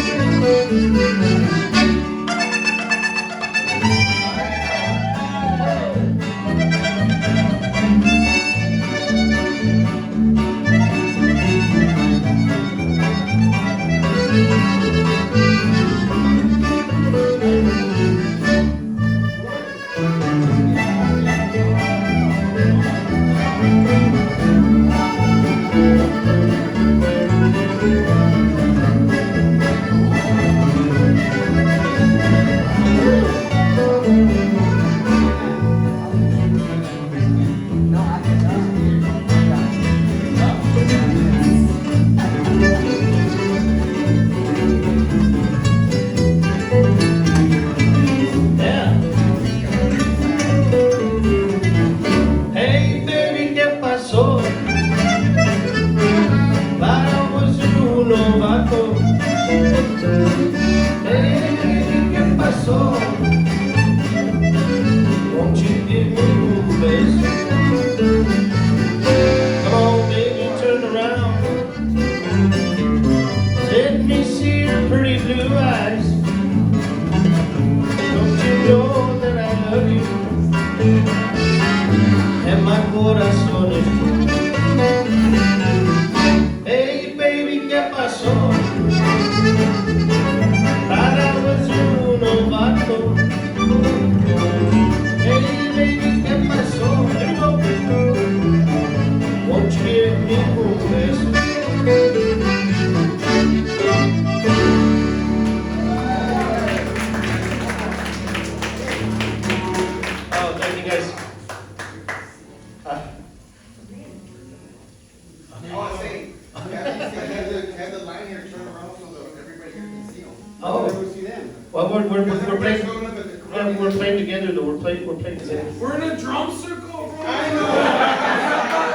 We're playing together though. We're playing together. We're in a drum circle, bro. I know.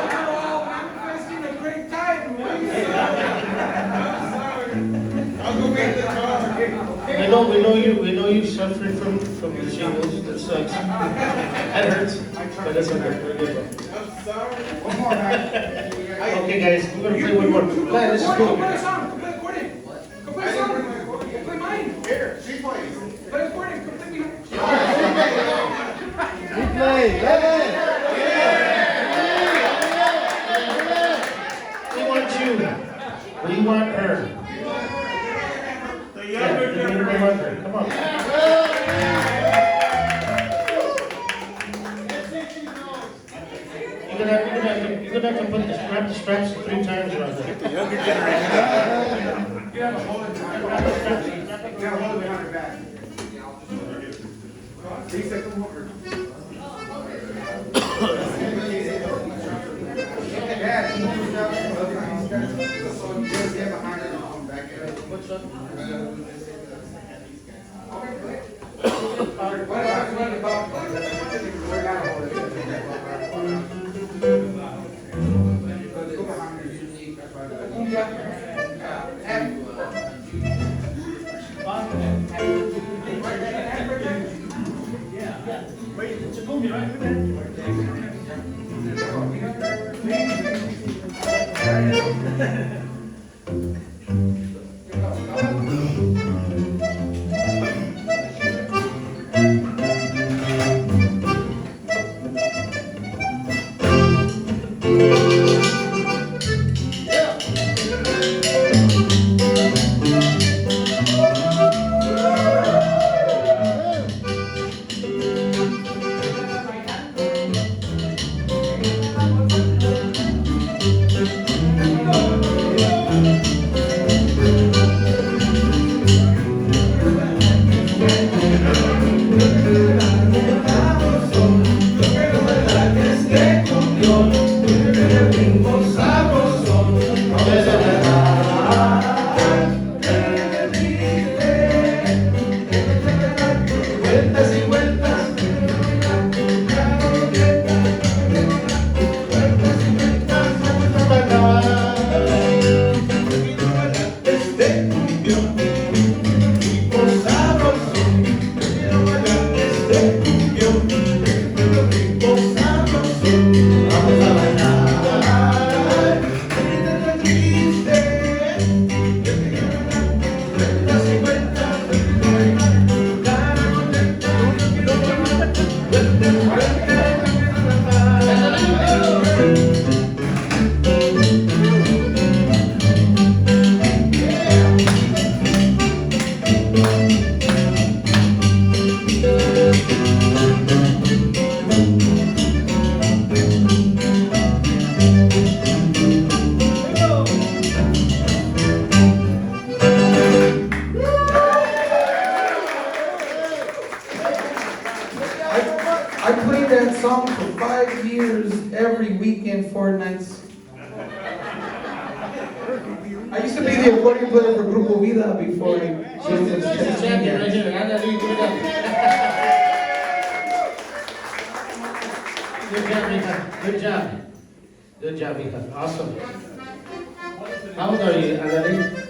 We're all manifesting a great time, man. I'll go make the car. We know you suffering from the shingles. That sucks. That hurts. But that's okay. We're good. I'm sorry. One more, man. Okay, guys, we're gonna play one more. Play this is cool. Go play a song. Go play accordion. Go play a song. Go play mine. Here, she plays. Play accordion. Go play me. We want you. We want her. The younger We generation. want her. Come on. You're gonna have to put the straps 3 times around there. The younger generation. You have a hold it. You have a hold it behind her back. Lisa, come over. Dad, move stuff. So you just get behind her and come back here. What's up? Wait, it's a movie, right? I played that song for 5 years, every weekend, 4 nights. I used to be the accordion player for Grupo Vida before I joined Los Texmaniacs. Good job, Mika. Good job. Good job, Mika. Awesome. How old are you, Annalise?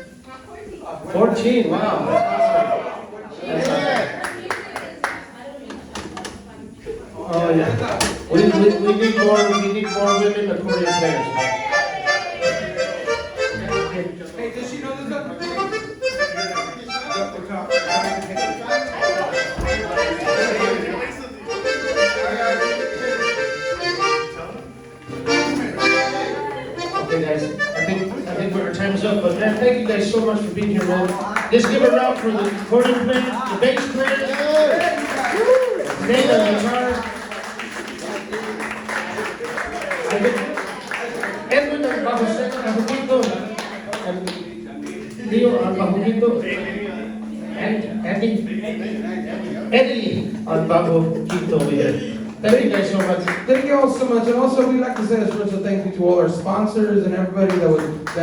14. Wow. Oh yeah. We need more women accordion players. Hey, does she know this up? Okay, guys. I think our time is up. But man, thank you guys so much for being here, man. Just give a round for the accordion player, the bass player, Nate on guitar. Edwin on bajo quinto, and Leo on bajo quinto, and Eddie on bajo quinto over here. Thank you guys so much. Thank you all so much, and also we'd like to send a special thank you to all our sponsors and everybody that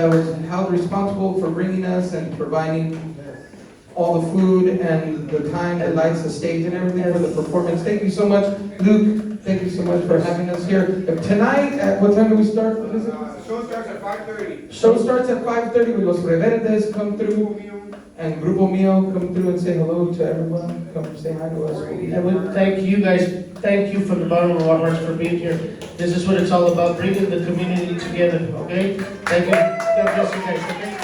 was held responsible for bringing us and providing all the food and the time, the lights, the stage, and everything for the performance. Thank you so much, Luke. Thank you so much for having us here. Tonight, at what time do we start? What is it? Show starts at 5:30. Show starts at 5:30 with Los Reverdes come through, and Grupo Mio come through and say hello to everyone. Come say hi to us. And we thank you guys. Thank you from the bottom of our hearts for being here. This is what it's all about, bringing the community together, okay? Thank you. God bless you guys, okay?